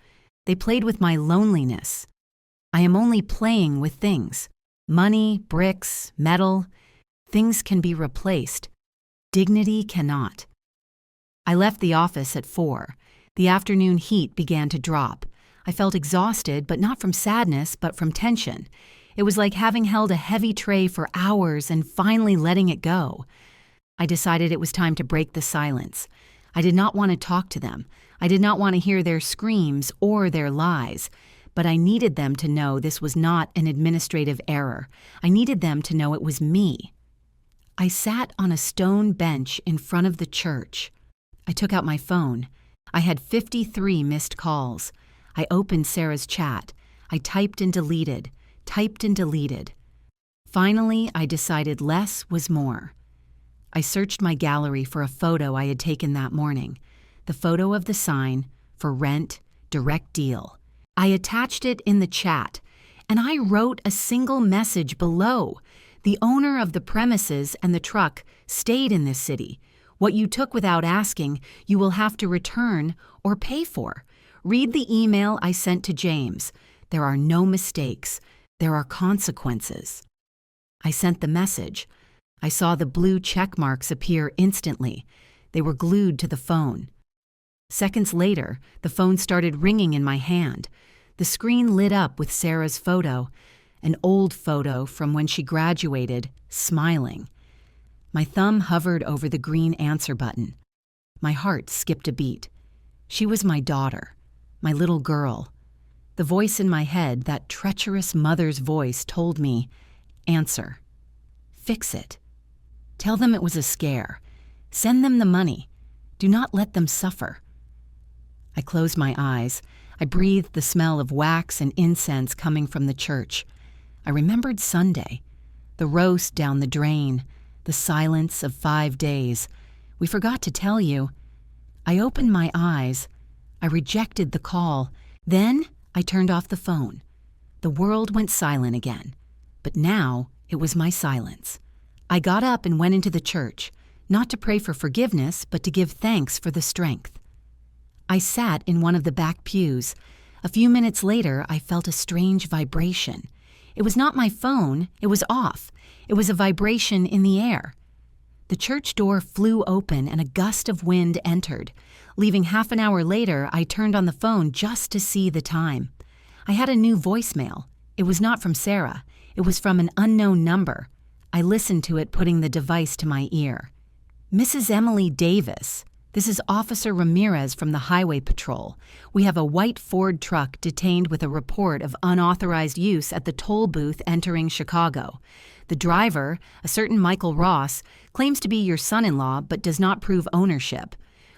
[SPEAKER 1] They played with my loneliness. I am only playing with things. Money, bricks, metal. Things can be replaced. Dignity cannot. I left the office at 4. The afternoon heat began to drop. I felt exhausted, but not from sadness, but from tension. It was like having held a heavy tray for hours and finally letting it go. I decided it was time to break the silence. I did not want to talk to them. I did not want to hear their screams or their lies. But I needed them to know this was not an administrative error. I needed them to know it was me. I sat on a stone bench in front of the church. I took out my phone. I had 53 missed calls. I opened Sarah's chat. I typed and deleted. Finally, I decided less was more. I searched my gallery for a photo I had taken that morning. The photo of the sign for rent, direct deal. I attached it in the chat, and I wrote a single message below. The owner of the premises and the truck stayed in this city. What you took without asking, you will have to return or pay for. Read the email I sent to James. There are no mistakes. There are consequences. I sent the message. I saw the blue check marks appear instantly. They were glued to the phone. Seconds later, the phone started ringing in my hand. The screen lit up with Sarah's photo, an old photo from when she graduated, smiling. My thumb hovered over the green answer button. My heart skipped a beat. She was my daughter, my little girl. The voice in my head, that treacherous mother's voice, told me, answer. Fix it. Tell them it was a scare. Send them the money. Do not let them suffer. I closed my eyes. I breathed the smell of wax and incense coming from the church. I remembered Sunday, the roast down the drain, the silence of 5 days. We forgot to tell you. I opened my eyes. I rejected the call. Then I turned off the phone. The world went silent again. But now it was my silence. I got up and went into the church, not to pray for forgiveness, but to give thanks for the strength. I sat in one of the back pews. A few minutes later, I felt a strange vibration. It was not my phone. It was off. It was a vibration in the air. The church door flew open and a gust of wind entered. Leaving half an hour later, I turned on the phone just to see the time. I had a new voicemail. It was not from Sarah. It was from an unknown number. I listened to it, putting the device to my ear. Mrs. Emily Davis. This is Officer Ramirez from the Highway Patrol. We have a white Ford truck detained with a report of unauthorized use at the toll booth entering Chicago. The driver, a certain Michael Ross, claims to be your son-in-law but does not prove ownership.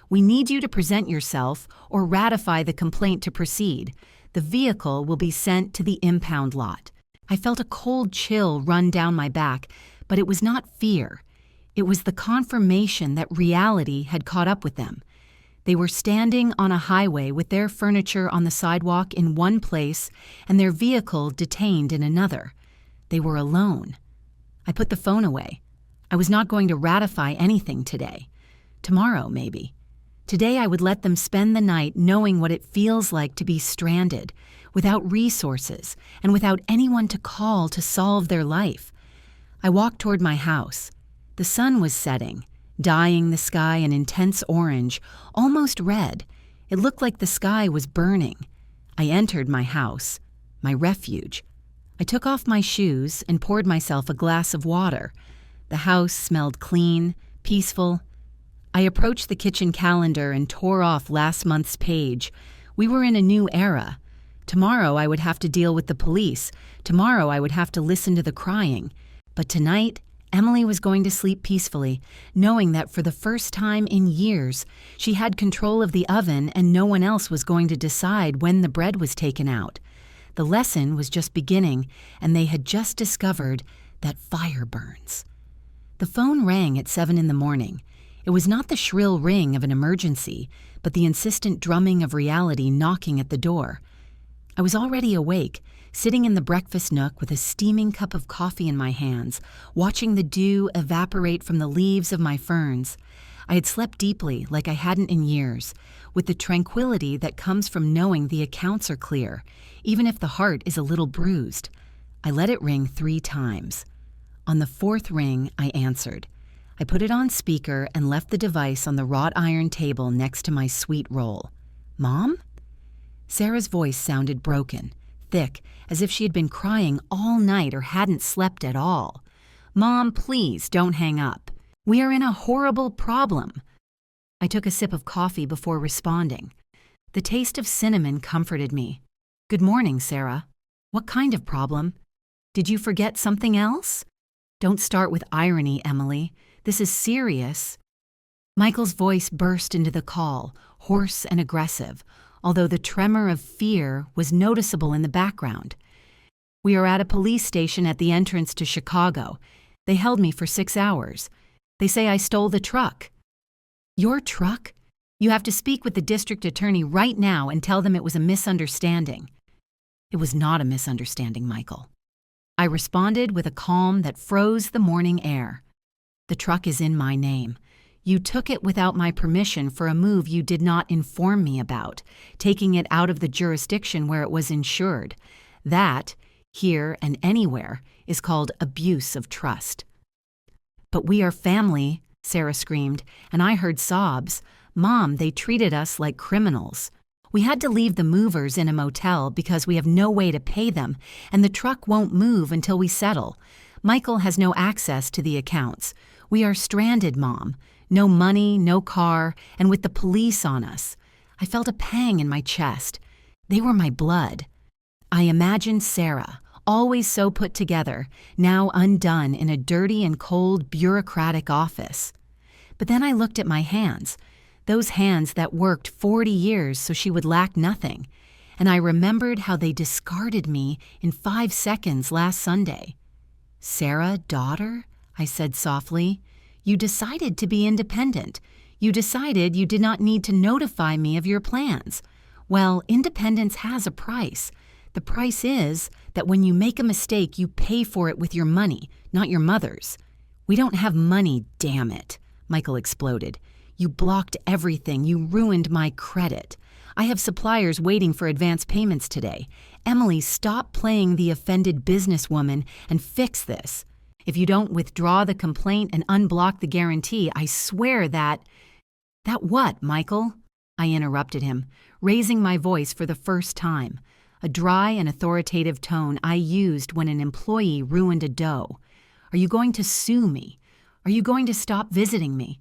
[SPEAKER 1] We need you to present yourself or ratify the complaint to proceed. The vehicle will be sent to the impound lot. I felt a cold chill run down my back, but it was not fear. It was the confirmation that reality had caught up with them. They were standing on a highway with their furniture on the sidewalk in one place and their vehicle detained in another. They were alone. I put the phone away. I was not going to ratify anything today. Tomorrow, maybe. Today I would let them spend the night knowing what it feels like to be stranded, without resources, and without anyone to call to solve their life. I walked toward my house. The sun was setting, dyeing the sky an intense orange, almost red. It looked like the sky was burning. I entered my house, my refuge. I took off my shoes and poured myself a glass of water. The house smelled clean, peaceful. I approached the kitchen calendar and tore off last month's page. We were in a new era. Tomorrow I would have to deal with the police. Tomorrow I would have to listen to the crying. But tonight, Emily was going to sleep peacefully, knowing that for the first time in years, she had control of the oven and no one else was going to decide when the bread was taken out. The lesson was just beginning, and they had just discovered that fire burns. The phone rang at 7 in the morning. It was not the shrill ring of an emergency, but the insistent drumming of reality knocking at the door. I was already awake, sitting in the breakfast nook with a steaming cup of coffee in my hands, watching the dew evaporate from the leaves of my ferns. I had slept deeply like I hadn't in years, with the tranquility that comes from knowing the accounts are clear, even if the heart is a little bruised. I let it ring 3 times. On the 4th ring, I answered. I put it on speaker and left the device on the wrought iron table next to my sweet roll. "Mom?" Sarah's voice sounded broken, thick, as if she had been crying all night or hadn't slept at all. "Mom, please don't hang up. We are in a horrible problem." I took a sip of coffee before responding. The taste of cinnamon comforted me. "Good morning, Sarah. What kind of problem? Did you forget something else?" "Don't start with irony, Emily. This is serious." Michael's voice burst into the call, hoarse and aggressive, although the tremor of fear was noticeable in the background. "We are at a police station at the entrance to Chicago. They held me for 6 hours. They say I stole the truck." "Your truck? You have to speak with the district attorney right now and tell them it was a misunderstanding." "It was not a misunderstanding, Michael." I responded with a calm that froze the morning air. "The truck is in my name. You took it without my permission for a move you did not inform me about, taking it out of the jurisdiction where it was insured. That, here and anywhere, is called abuse of trust." "But we are family," Sarah screamed, and I heard sobs. "Mom, they treated us like criminals. We had to leave the movers in a motel because we have no way to pay them, and the truck won't move until we settle. Michael has no access to the accounts. We are stranded, Mom. No money, no car, and with the police on us." I felt a pang in my chest. They were my blood. I imagined Sarah, always so put together, now undone in a dirty and cold bureaucratic office. But then I looked at my hands. Those hands that worked 40 years so she would lack nothing, and I remembered how they discarded me in 5 seconds last Sunday. "Sarah, daughter," I said softly, "you decided to be independent. You decided you did not need to notify me of your plans. Well, independence has a price. The price is that when you make a mistake, you pay for it with your money, not your mother's." "We don't have money, damn it," Michael exploded. "You blocked everything. You ruined my credit. I have suppliers waiting for advance payments today. Emily, stop playing the offended businesswoman and fix this. If you don't withdraw the complaint and unblock the guarantee, I swear that—" "That what, Michael?" I interrupted him, raising my voice for the first time, a dry and authoritative tone I used when an employee ruined a dough. "Are you going to sue me? Are you going to stop visiting me?"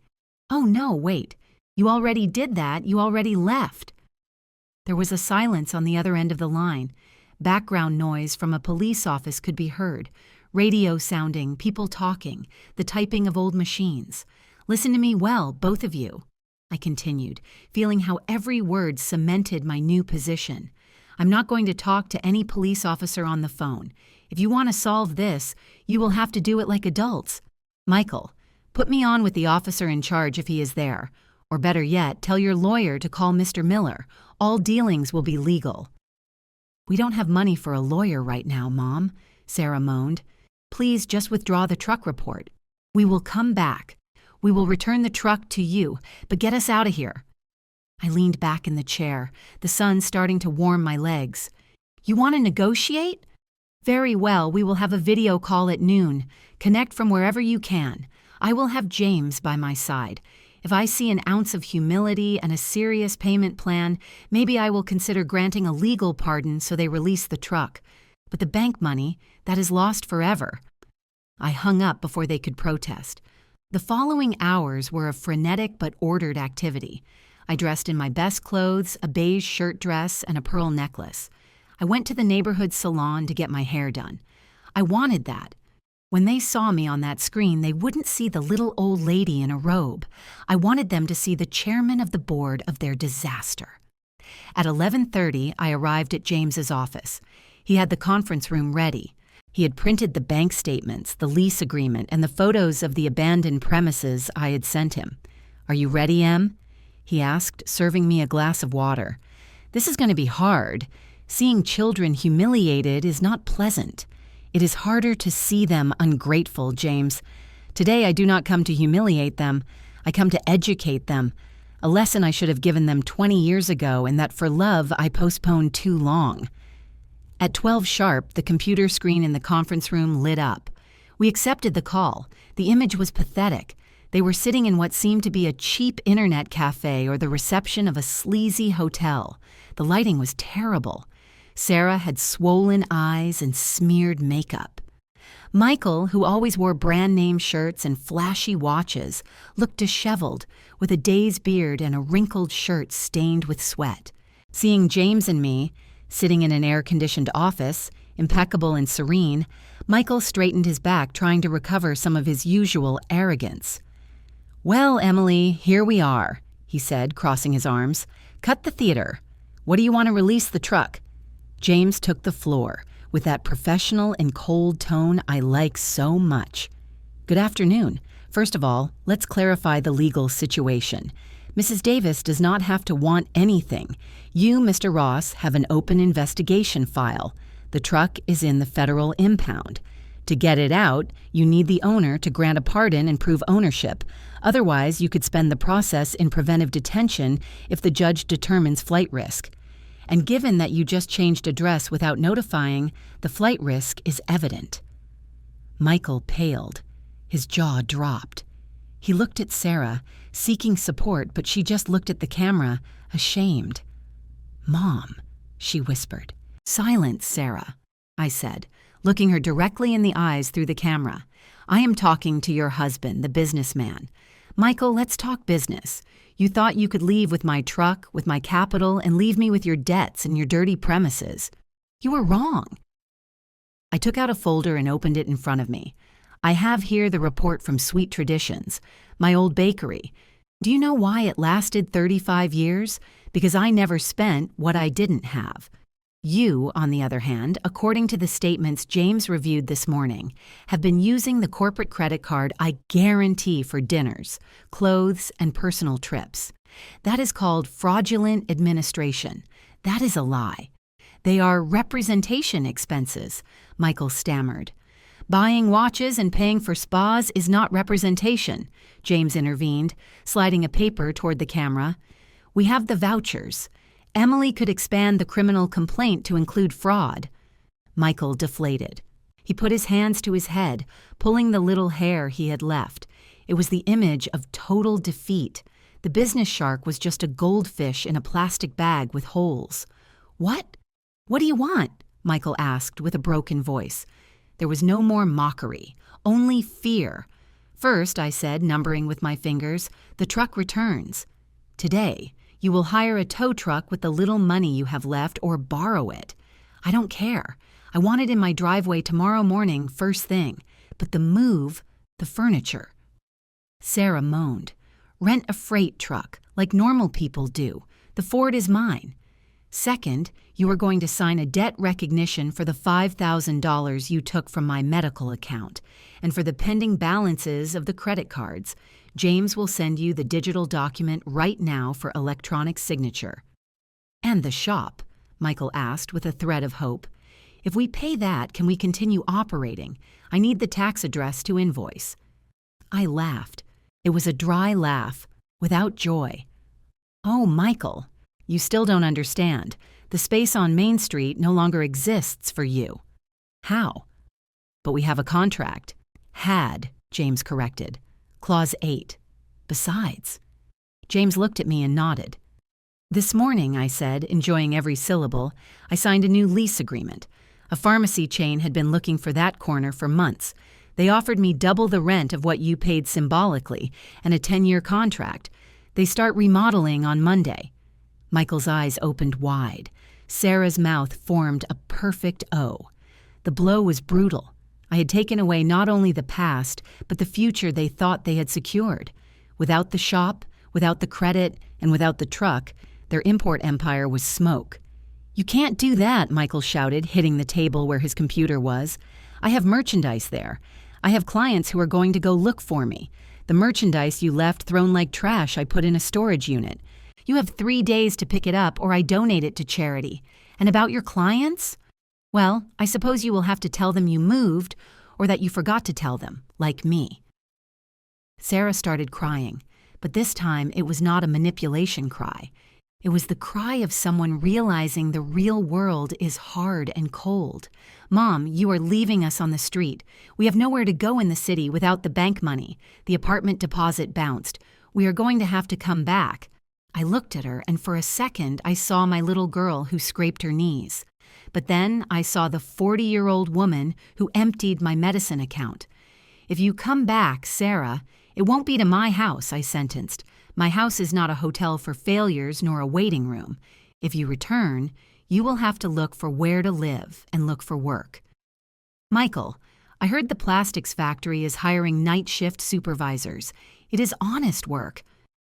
[SPEAKER 1] "Oh no, wait. You already did that. You already left." There was a silence on the other end of the line. Background noise from a police office could be heard. Radio sounding, people talking, the typing of old machines. "Listen to me well, both of you," I continued, feeling how every word cemented my new position. "I'm not going to talk to any police officer on the phone. If you want to solve this, you will have to do it like adults. Michael, put me on with the officer in charge if he is there. Or better yet, tell your lawyer to call Mr. Miller. All dealings will be legal." "We don't have money for a lawyer right now, Mom," Sarah moaned. "Please just withdraw the truck report. We will come back. We will return the truck to you, but get us out of here." I leaned back in the chair, the sun starting to warm my legs. "You want to negotiate? Very well, we will have a video call at noon. Connect from wherever you can. I will have James by my side. If I see an ounce of humility and a serious payment plan, maybe I will consider granting a legal pardon so they release the truck. But the bank money, that is lost forever." I hung up before they could protest. The following hours were a frenetic but ordered activity. I dressed in my best clothes, a beige shirt dress, and a pearl necklace. I went to the neighborhood salon to get my hair done. I wanted that. When they saw me on that screen, they wouldn't see the little old lady in a robe. I wanted them to see the chairman of the board of their disaster. At 11:30, I arrived at James's office. He had the conference room ready. He had printed the bank statements, the lease agreement, and the photos of the abandoned premises I had sent him. "Are you ready, Em?" he asked, serving me a glass of water. "This is going to be hard. Seeing children humiliated is not pleasant. It is harder to see them ungrateful, James. Today I do not come to humiliate them. I come to educate them. A lesson I should have given them 20 years ago, and that for love I postponed too long." At 12 sharp, the computer screen in the conference room lit up. We accepted the call. The image was pathetic. They were sitting in what seemed to be a cheap internet cafe or the reception of a sleazy hotel. The lighting was terrible. Sarah had swollen eyes and smeared makeup. Michael, who always wore brand-name shirts and flashy watches, looked disheveled, with a day's beard and a wrinkled shirt stained with sweat. Seeing James and me, sitting in an air-conditioned office, impeccable and serene, Michael straightened his back, trying to recover some of his usual arrogance. "Well, Emily, here we are," he said, crossing his arms. "Cut the theater. What do you want to release the truck?" James took the floor, with that professional and cold tone I like so much. "Good afternoon. First of all, let's clarify the legal situation. Mrs. Davis does not have to want anything. You, Mr. Ross, have an open investigation file. The truck is in the federal impound. To get it out, you need the owner to grant a pardon and prove ownership. Otherwise, you could spend the process in preventive detention if the judge determines flight risk. And given that you just changed address without notifying, the flight risk is evident." Michael paled. His jaw dropped. He looked at Sarah, seeking support, but she just looked at the camera, ashamed. "Mom," she whispered. "Silence, Sarah," I said, looking her directly in the eyes through the camera. "I am talking to your husband, the businessman. Michael, let's talk business. You thought you could leave with my truck, with my capital, and leave me with your debts and your dirty premises. You were wrong." I took out a folder and opened it in front of me. "I have here the report from Sweet Traditions, my old bakery. Do you know why it lasted 35 years? Because I never spent what I didn't have. You, on the other hand, according to the statements James reviewed this morning, have been using the corporate credit card I guarantee for dinners, clothes, and personal trips. That is called fraudulent administration. That is a lie. They are representation expenses," Michael stammered. "Buying watches and paying for spas is not representation," James intervened, sliding a paper toward the camera. "We have the vouchers. Emily could expand the criminal complaint to include fraud." Michael deflated. He put his hands to his head, pulling the little hair he had left. It was the image of total defeat. The business shark was just a goldfish in a plastic bag with holes. "What? What do you want?" Michael asked with a broken voice. There was no more mockery, only fear. "First," I said, numbering with my fingers, "the truck returns. Today, you will hire a tow truck with the little money you have left or borrow it. I don't care. I want it in my driveway tomorrow morning, first thing. But the move, the furniture." Sarah moaned. "Rent a freight truck, like normal people do. The Ford is mine. Second, you are going to sign a debt recognition for the $5,000 you took from my medical account, and for the pending balances of the credit cards. James will send you the digital document right now for electronic signature." "And the shop?" Michael asked with a thread of hope. "If we pay that, can we continue operating? I need the tax address to invoice." I laughed. It was a dry laugh, without joy. "Oh, Michael, you still don't understand. The space on Main Street no longer exists for you." "How?" "But we have a contract." "Had," James corrected. Clause 8. "Besides." James looked at me and nodded. "This morning," I said, enjoying every syllable, "I signed a new lease agreement. A pharmacy chain had been looking for that corner for months. They offered me double the rent of what you paid symbolically and a 10-year contract. They start remodeling on Monday." Michael's eyes opened wide. Sarah's mouth formed a perfect O. The blow was brutal. I had taken away not only the past, but the future they thought they had secured. Without the shop, without the credit, and without the truck, their import empire was smoke. "You can't do that," Michael shouted, hitting the table where his computer was. "I have merchandise there. I have clients who are going to go look for me. The merchandise you left thrown like trash I put in a storage unit. You have 3 days to pick it up or I donate it to charity. And about your clients? Well, I suppose you will have to tell them you moved or that you forgot to tell them, like me." Sarah started crying, but this time it was not a manipulation cry. It was the cry of someone realizing the real world is hard and cold. "Mom, you are leaving us on the street. We have nowhere to go in the city without the bank money. The apartment deposit bounced. We are going to have to come back." I looked at her, and for a second I saw my little girl who scraped her knees. But then I saw the 40-year-old woman who emptied my medicine account. "If you come back, Sarah, it won't be to my house," I sentenced. "My house is not a hotel for failures nor a waiting room. If you return, you will have to look for where to live and look for work." "Michael, I heard the plastics factory is hiring night shift supervisors. It is honest work.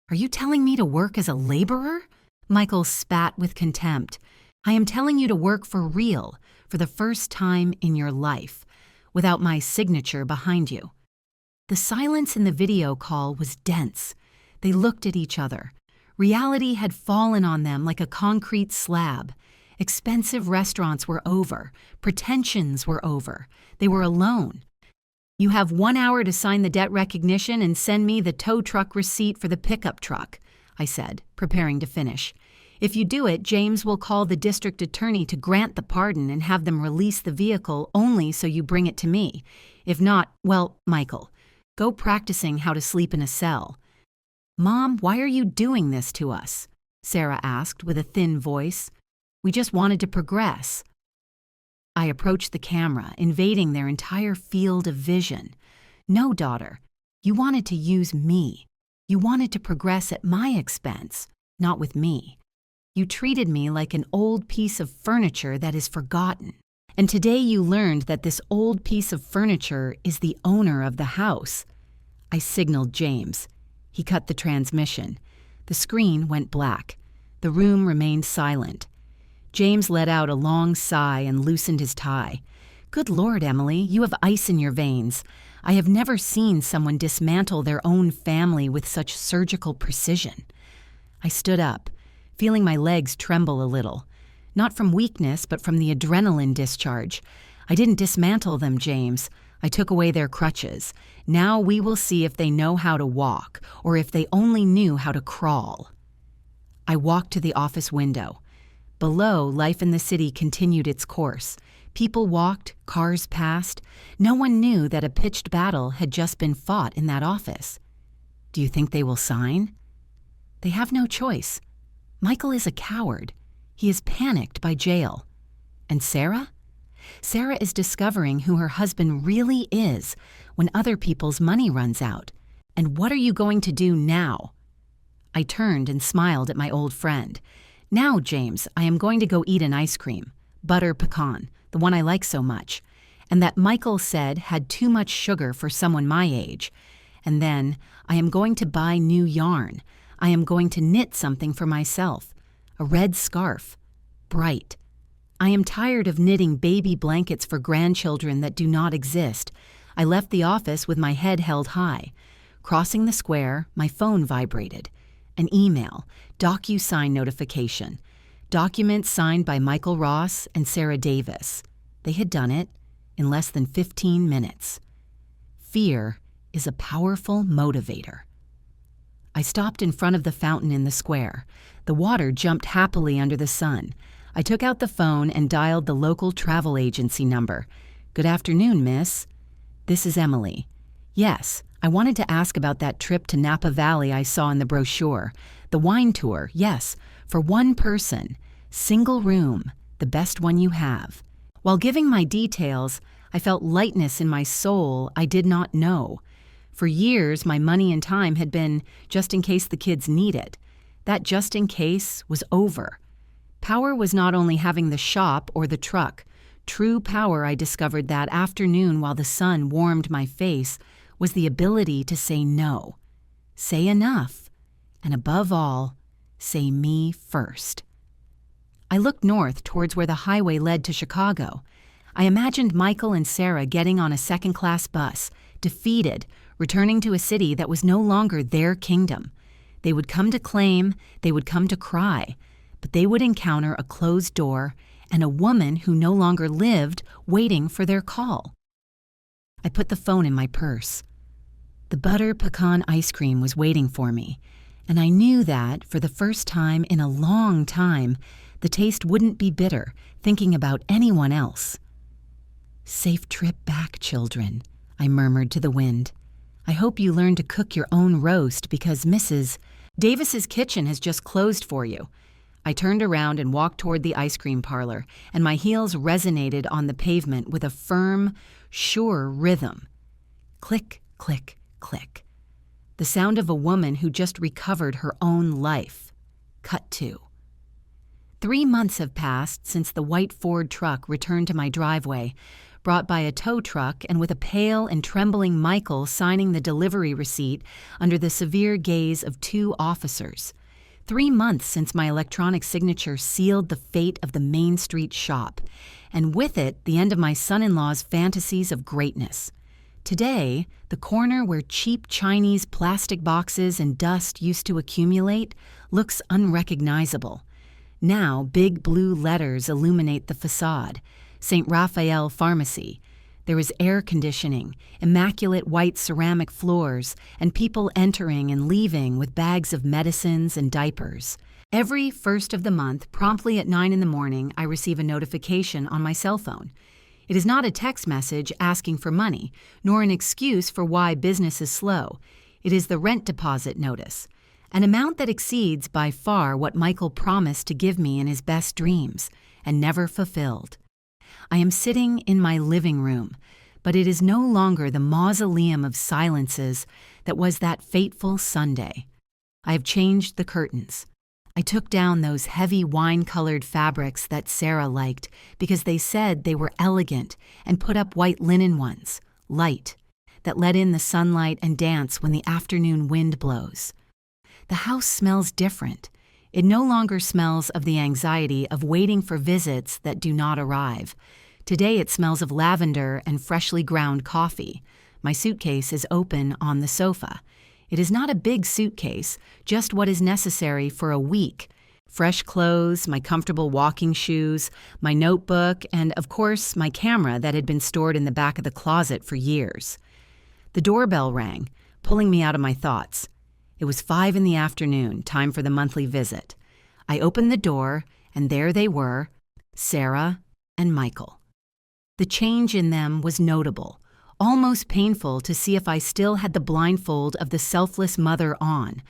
[SPEAKER 1] Are you telling me to work as a laborer?" Michael spat with contempt. "I am telling you to work for real, for the first time in your life, without my signature behind you." The silence in the video call was dense. They looked at each other. Reality had fallen on them like a concrete slab. Expensive restaurants were over. Pretensions were over. They were alone. "You have 1 hour to sign the debt recognition and send me the tow truck receipt for the pickup truck," I said, preparing to finish. "If you do it, James will call the district attorney to grant the pardon and have them release the vehicle only so you bring it to me. If not, well, Michael, go practicing how to sleep in a cell." "Mom, why are you doing this to us?" Sarah asked with a thin voice. "We just wanted to progress." I approached the camera, invading their entire field of vision. "No, daughter, you wanted to use me. You wanted to progress at my expense, not with me. You treated me like an old piece of furniture that is forgotten. And today you learned that this old piece of furniture is the owner of the house." I signaled James. He cut the transmission. The screen went black. The room remained silent. James let out a long sigh and loosened his tie. "Good Lord, Emily, you have ice in your veins. I have never seen someone dismantle their own family with such surgical precision." I stood up, feeling my legs tremble a little. Not from weakness, but from the adrenaline discharge. "I didn't dismantle them, James. I took away their crutches. Now we will see if they know how to walk, or if they only knew how to crawl." I walked to the office window. Below, life in the city continued its course. People walked, cars passed. No one knew that a pitched battle had just been fought in that office. "Do you think they will sign?" "They have no choice. Michael is a coward. He is panicked by jail." "And Sarah?" "Sarah is discovering who her husband really is when other people's money runs out. And what are you going to do now?" I turned and smiled at my old friend. "Now, James, I am going to go eat an ice cream, butter pecan, the one I like so much, and that Michael said had too much sugar for someone my age. And then I am going to buy new yarn. I am going to knit something for myself, a red scarf, bright. I am tired of knitting baby blankets for grandchildren that do not exist." I left the office with my head held high. Crossing the square, my phone vibrated. An email, DocuSign notification. Document signed by Michael Ross and Sarah Davis. They had done it in less than 15 minutes. Fear is a powerful motivator. I stopped in front of the fountain in the square. The water jumped happily under the sun. I took out the phone and dialed the local travel agency number. "Good afternoon, miss." "This is Emily." "Yes, I wanted to ask about that trip to Napa Valley I saw in the brochure. The wine tour, yes, for one person. Single room, the best one you have." While giving my details, I felt lightness in my soul I did not know. For years, my money and time had been just in case the kids need it. That just in case was over. Power was not only having the shop or the truck, True power, I discovered that afternoon while the sun warmed my face, was the ability to say no. Say enough. And above all, say me first. I looked north towards where the highway led to Chicago. I imagined Michael and Sarah getting on a second-class bus, defeated, returning to a city that was no longer their kingdom. They would come to claim, they would come to cry, but they would encounter a closed door and a woman who no longer lived waiting for their call. I put the phone in my purse. The butter pecan ice cream was waiting for me, and I knew that, for the first time in a long time, the taste wouldn't be bitter, thinking about anyone else. "Safe trip back, children," I murmured to the wind. "I hope you learn to cook your own roast because Mrs. Davis's kitchen has just closed for you." I turned around and walked toward the ice cream parlor, and my heels resonated on the pavement with a firm, sure rhythm. Click, click, click. The sound of a woman who just recovered her own life. Cut to. 3 months have passed since the white Ford truck returned to my driveway, brought by a tow truck and with a pale and trembling Michael signing the delivery receipt under the severe gaze of 2 officers. 3 months since my electronic signature sealed the fate of the Main Street shop, and with it the end of my son-in-law's fantasies of greatness. Today, the corner where cheap Chinese plastic boxes and dust used to accumulate looks unrecognizable. Now, big blue letters illuminate the facade. St. Raphael Pharmacy. There is air conditioning, immaculate white ceramic floors, and people entering and leaving with bags of medicines and diapers. Every first of the month, promptly at 9 in the morning, I receive a notification on my cell phone. It is not a text message asking for money, nor an excuse for why business is slow. It is the rent deposit notice, an amount that exceeds by far what Michael promised to give me in his best dreams, and never fulfilled. I am sitting in my living room, but it is no longer the mausoleum of silences that was that fateful Sunday. I have changed the curtains. I took down those heavy wine-colored fabrics that Sarah liked because they said they were elegant, and put up white linen ones, light, that let in the sunlight and dance when the afternoon wind blows. The house smells different. It no longer smells of the anxiety of waiting for visits that do not arrive. Today it smells of lavender and freshly ground coffee. My suitcase is open on the sofa. It is not a big suitcase, just what is necessary for a week. Fresh clothes, my comfortable walking shoes, my notebook, and of course my camera that had been stored in the back of the closet for years. The doorbell rang, pulling me out of my thoughts. It was 5 in the afternoon, time for the monthly visit. I opened the door, and there they were, Sarah and Michael. The change in them was notable, almost painful to see if I still had the blindfold of the selfless mother on.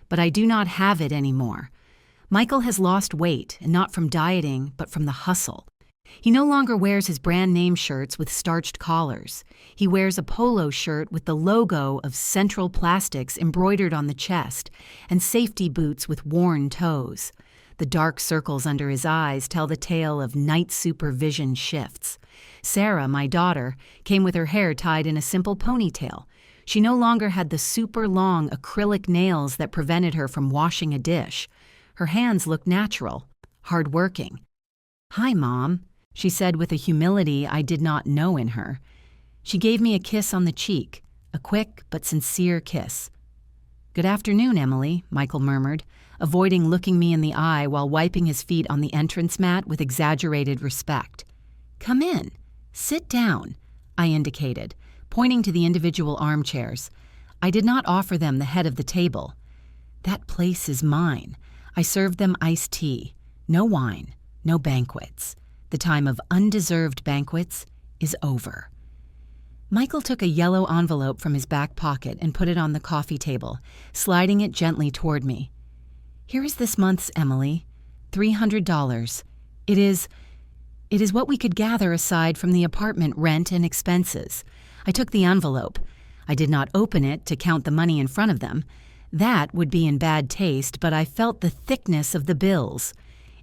[SPEAKER 1] But I do not have it anymore. Michael has lost weight, and not from dieting, but from the hustle. He no longer wears his brand name shirts with starched collars. He wears a polo shirt with the logo of Central Plastics embroidered on the chest, and safety boots with worn toes. The dark circles under his eyes tell the tale of night supervision shifts. Sarah, my daughter, came with her hair tied in a simple ponytail. She no longer had the super long acrylic nails that prevented her from washing a dish. Her hands looked natural, hard-working. "Hi, Mom," she said with a humility I did not know in her. She gave me a kiss on the cheek, a quick but sincere kiss. "Good afternoon, Emily," Michael murmured, avoiding looking me in the eye while wiping his feet on the entrance mat with exaggerated respect. "Come in. Sit down," I indicated, pointing to the individual armchairs. I did not offer them the head of the table. "That place is mine." I served them iced tea. No wine, no banquets. The time of undeserved banquets is over. Michael took a yellow envelope from his back pocket and put it on the coffee table, sliding it gently toward me. "Here is this month's, Emily. $300. It is what we could gather aside from the apartment rent and expenses." I took the envelope. I did not open it to count the money in front of them. That would be in bad taste, but I felt the thickness of the bills.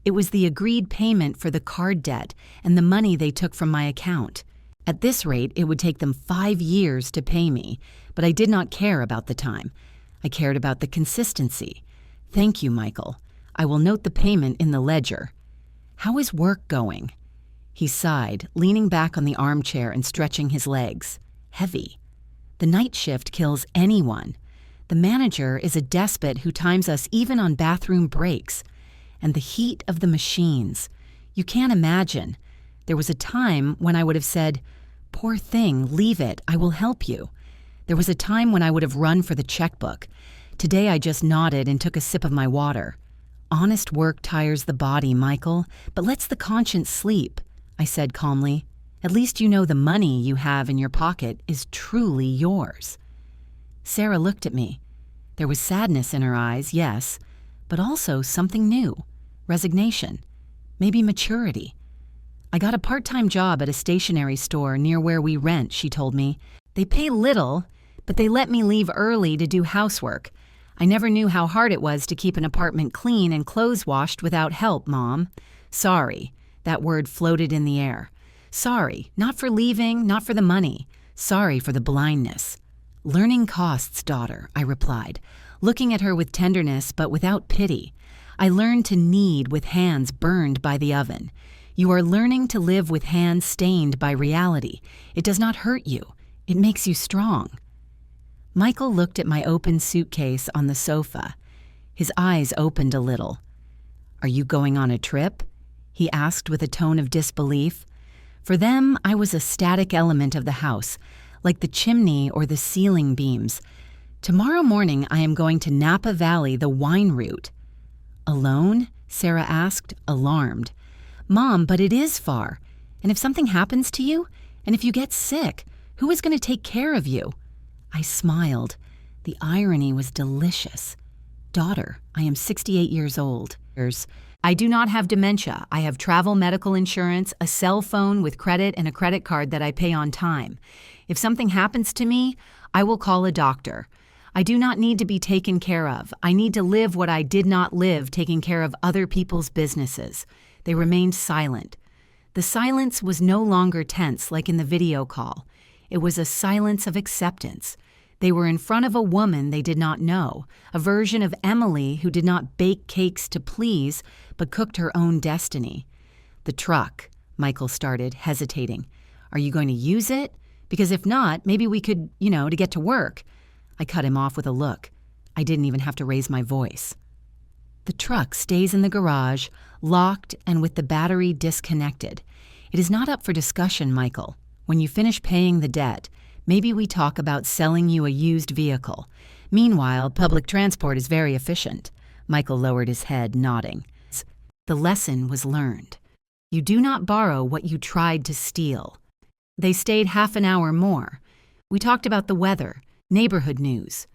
[SPEAKER 1] It was the agreed payment for the card debt and the money they took from my account. At this rate, it would take them 5 years to pay me, but I did not care about the time. I cared about the consistency. Thank you, Michael. I will note the payment in the ledger. How is work going? He sighed, leaning back on the armchair and stretching his legs. Heavy. The night shift kills anyone. The manager is a despot who times us even on bathroom breaks. And the heat of the machines. You can't imagine. There was a time when I would have said, "Poor thing, leave it, I will help you." There was a time when I would have run for the checkbook. Today I just nodded and took a sip of my water. Honest work tires the body, Michael, but lets the conscience sleep, I said calmly. At least you know the money you have in your pocket is truly yours. Sarah looked at me. There was sadness in her eyes, yes, but also something new. Resignation. Maybe maturity. I got a part-time job at a stationery store near where we rent, she told me. They pay little, but they let me leave early to do housework. I never knew how hard it was to keep an apartment clean and clothes washed without help, Mom. Sorry. That word floated in the air. Sorry, not for leaving, not for the money. Sorry for the blindness. Learning costs, daughter, I replied, looking at her with tenderness but without pity. I learned to knead with hands burned by the oven. You are learning to live with hands stained by reality. It does not hurt you. It makes you strong. Michael looked at my open suitcase on the sofa. His eyes opened a little. Are you going on a trip? He asked with a tone of disbelief. For them, I was a static element of the house, like the chimney or the ceiling beams. Tomorrow morning I am going to Napa Valley, the wine route. Alone? Sarah asked, alarmed. Mom, but it is far. And if something happens to you, and if you get sick, who is going to take care of you? I smiled. The irony was delicious. Daughter, I am 68 years old. I do not have dementia. I have travel medical insurance, a cell phone with credit, and a credit card that I pay on time. If something happens to me, I will call a doctor. I do not need to be taken care of. I need to live what I did not live, taking care of other people's businesses. They remained silent. The silence was no longer tense like in the video call. It was a silence of acceptance. They were in front of a woman they did not know, a version of Emily who did not bake cakes to please, but cooked her own destiny. The truck, Michael started, hesitating. Are you going to use it? Because if not, maybe we could, to get to work. I cut him off with a look. I didn't even have to raise my voice. The truck stays in the garage, locked and with the battery disconnected. It is not up for discussion, Michael. When you finish paying the debt, maybe we talk about selling you a used vehicle. Meanwhile, public transport is very efficient. Michael lowered his head, nodding. The lesson was learned. You do not borrow what you tried to steal. They stayed half an hour more. We talked about the weather, neighborhood news.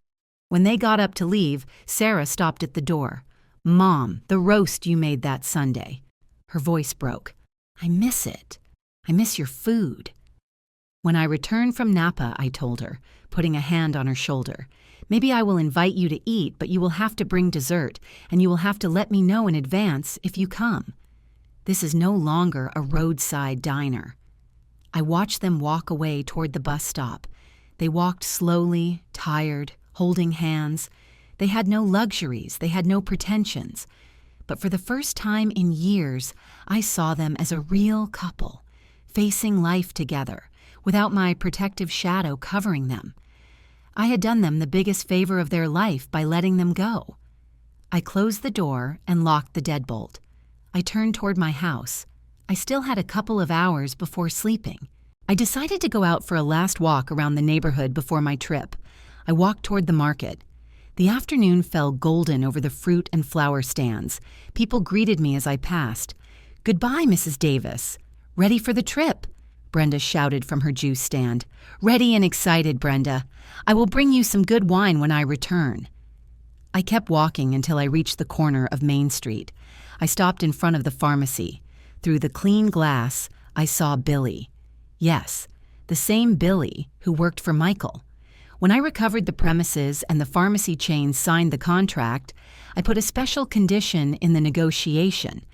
[SPEAKER 1] When they got up to leave, Sarah stopped at the door. Mom, the roast you made that Sunday. Her voice broke. I miss it. I miss your food. When I return from Napa, I told her, putting a hand on her shoulder, maybe I will invite you to eat, but you will have to bring dessert, and you will have to let me know in advance if you come. This is no longer a roadside diner. I watched them walk away toward the bus stop. They walked slowly, tired, holding hands. They had no luxuries, they had no pretensions. But for the first time in years, I saw them as a real couple, facing life together, without my protective shadow covering them. I had done them the biggest favor of their life by letting them go. I closed the door and locked the deadbolt. I turned toward my house. I still had a couple of hours before sleeping. I decided to go out for a last walk around the neighborhood before my trip. I walked toward the market. The afternoon fell golden over the fruit and flower stands. People greeted me as I passed. Goodbye, Mrs. Davis. Ready for the trip? Brenda shouted from her juice stand. Ready and excited, Brenda. I will bring you some good wine when I return. I kept walking until I reached the corner of Main Street. I stopped in front of the pharmacy. Through the clean glass, I saw Billy. Yes, the same Billy who worked for Michael. When I recovered the premises and the pharmacy chain signed the contract, I put a special condition in the negotiation.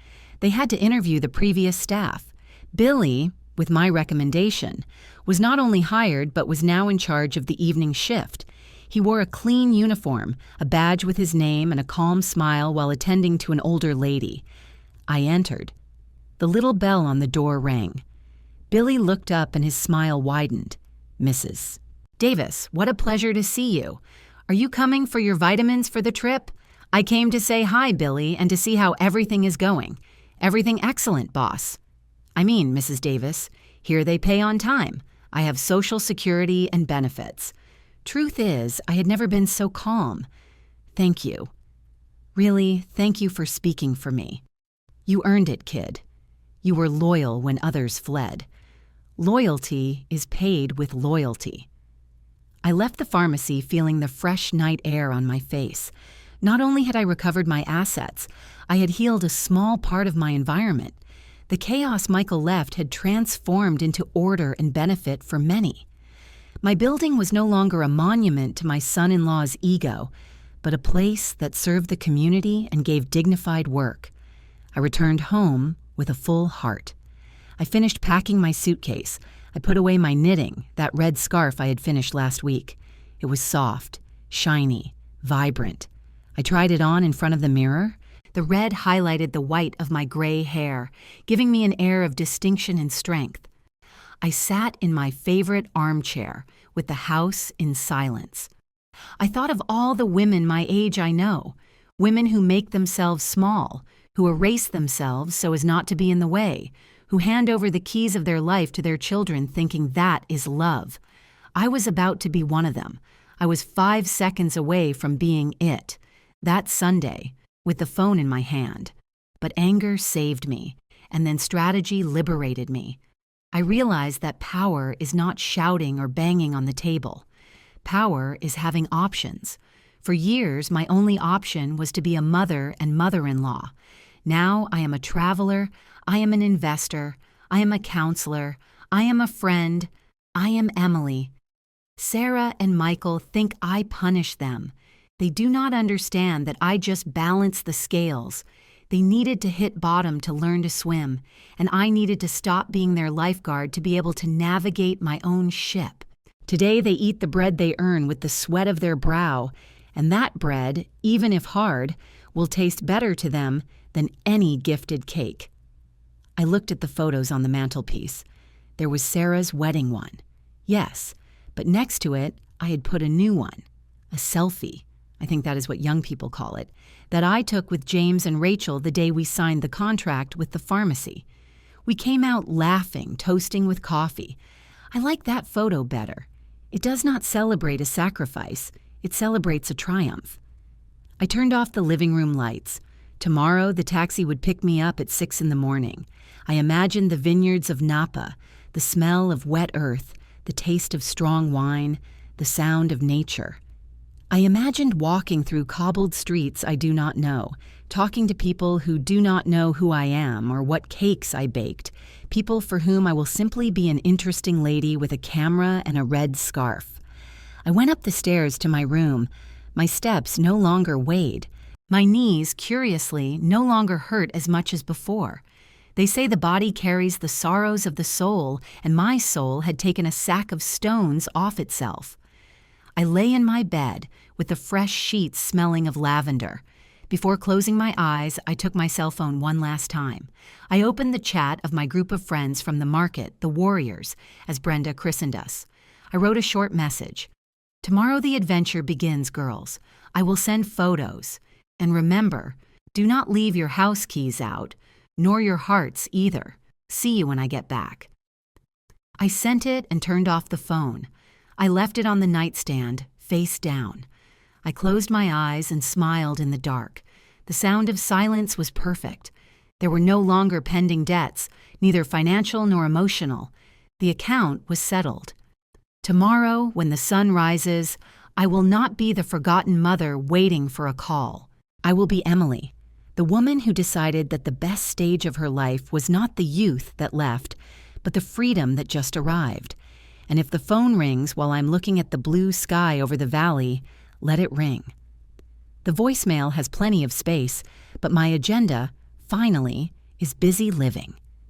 [SPEAKER 1] They had to interview the previous staff. Billy, with my recommendation, was not only hired but was now in charge of the evening shift. He wore a clean uniform, a badge with his name, and a calm smile while attending to an older lady. I entered. The little bell on the door rang. Billy looked up and his smile widened. Mrs. Davis, what a pleasure to see you. Are you coming for your vitamins for the trip? I came to say hi, Billy, and to see how everything is going. Everything excellent, boss. I mean, Mrs. Davis, here they pay on time. I have Social Security and benefits. Truth is, I had never been so calm. Thank you. Really, thank you for speaking for me. You earned it, kid. You were loyal when others fled. Loyalty is paid with loyalty. I left the pharmacy feeling the fresh night air on my face. Not only had I recovered my assets, I had healed a small part of my environment. The chaos Michael left had transformed into order and benefit for many. My building was no longer a monument to my son-in-law's ego, but a place that served the community and gave dignified work. I returned home with a full heart. I finished packing my suitcase. I put away my knitting, that red scarf I had finished last week. It was soft, shiny, vibrant. I tried it on in front of the mirror. The red highlighted the white of my gray hair, giving me an air of distinction and strength. I sat in my favorite armchair with the house in silence. I thought of all the women my age I know, women who make themselves small, who erase themselves so as not to be in the way, who hand over the keys of their life to their children thinking that is love. I was about to be one of them. I was 5 seconds away from being it. That Sunday, with the phone in my hand. But anger saved me, and then strategy liberated me. I realized that power is not shouting or banging on the table. Power is having options. For years, my only option was to be a mother and mother-in-law. Now I am a traveler, I am an investor, I am a counselor, I am a friend, I am Emily. Sarah and Michael think I punish them. They do not understand that I just balanced the scales. They needed to hit bottom to learn to swim, and I needed to stop being their lifeguard to be able to navigate my own ship. Today they eat the bread they earn with the sweat of their brow, and that bread, even if hard, will taste better to them than any gifted cake. I looked at the photos on the mantelpiece. There was Sarah's wedding one. Yes, but next to it, I had put a new one, a selfie. I think that is what young people call it, that I took with James and Rachel the day we signed the contract with the pharmacy. We came out laughing, toasting with coffee. I like that photo better. It does not celebrate a sacrifice. It celebrates a triumph. I turned off the living room lights. Tomorrow, the taxi would pick me up at 6 in the morning. I imagined the vineyards of Napa, the smell of wet earth, the taste of strong wine, the sound of nature. I imagined walking through cobbled streets I do not know, talking to people who do not know who I am or what cakes I baked, people for whom I will simply be an interesting lady with a camera and a red scarf. I went up the stairs to my room. My steps no longer weighed. My knees, curiously, no longer hurt as much as before. They say the body carries the sorrows of the soul, and my soul had taken a sack of stones off itself. I lay in my bed, with the fresh sheets smelling of lavender. Before closing my eyes, I took my cell phone one last time. I opened the chat of my group of friends from the market, the Warriors, as Brenda christened us. I wrote a short message. Tomorrow the adventure begins, girls. I will send photos. And remember, do not leave your house keys out, nor your hearts either. See you when I get back. I sent it and turned off the phone. I left it on the nightstand, face down. I closed my eyes and smiled in the dark. The sound of silence was perfect. There were no longer pending debts, neither financial nor emotional. The account was settled. Tomorrow, when the sun rises, I will not be the forgotten mother waiting for a call. I will be Emily, the woman who decided that the best stage of her life was not the youth that left, but the freedom that just arrived. And if the phone rings while I'm looking at the blue sky over the valley, let it ring. The voicemail has plenty of space, but my agenda, finally, is busy living.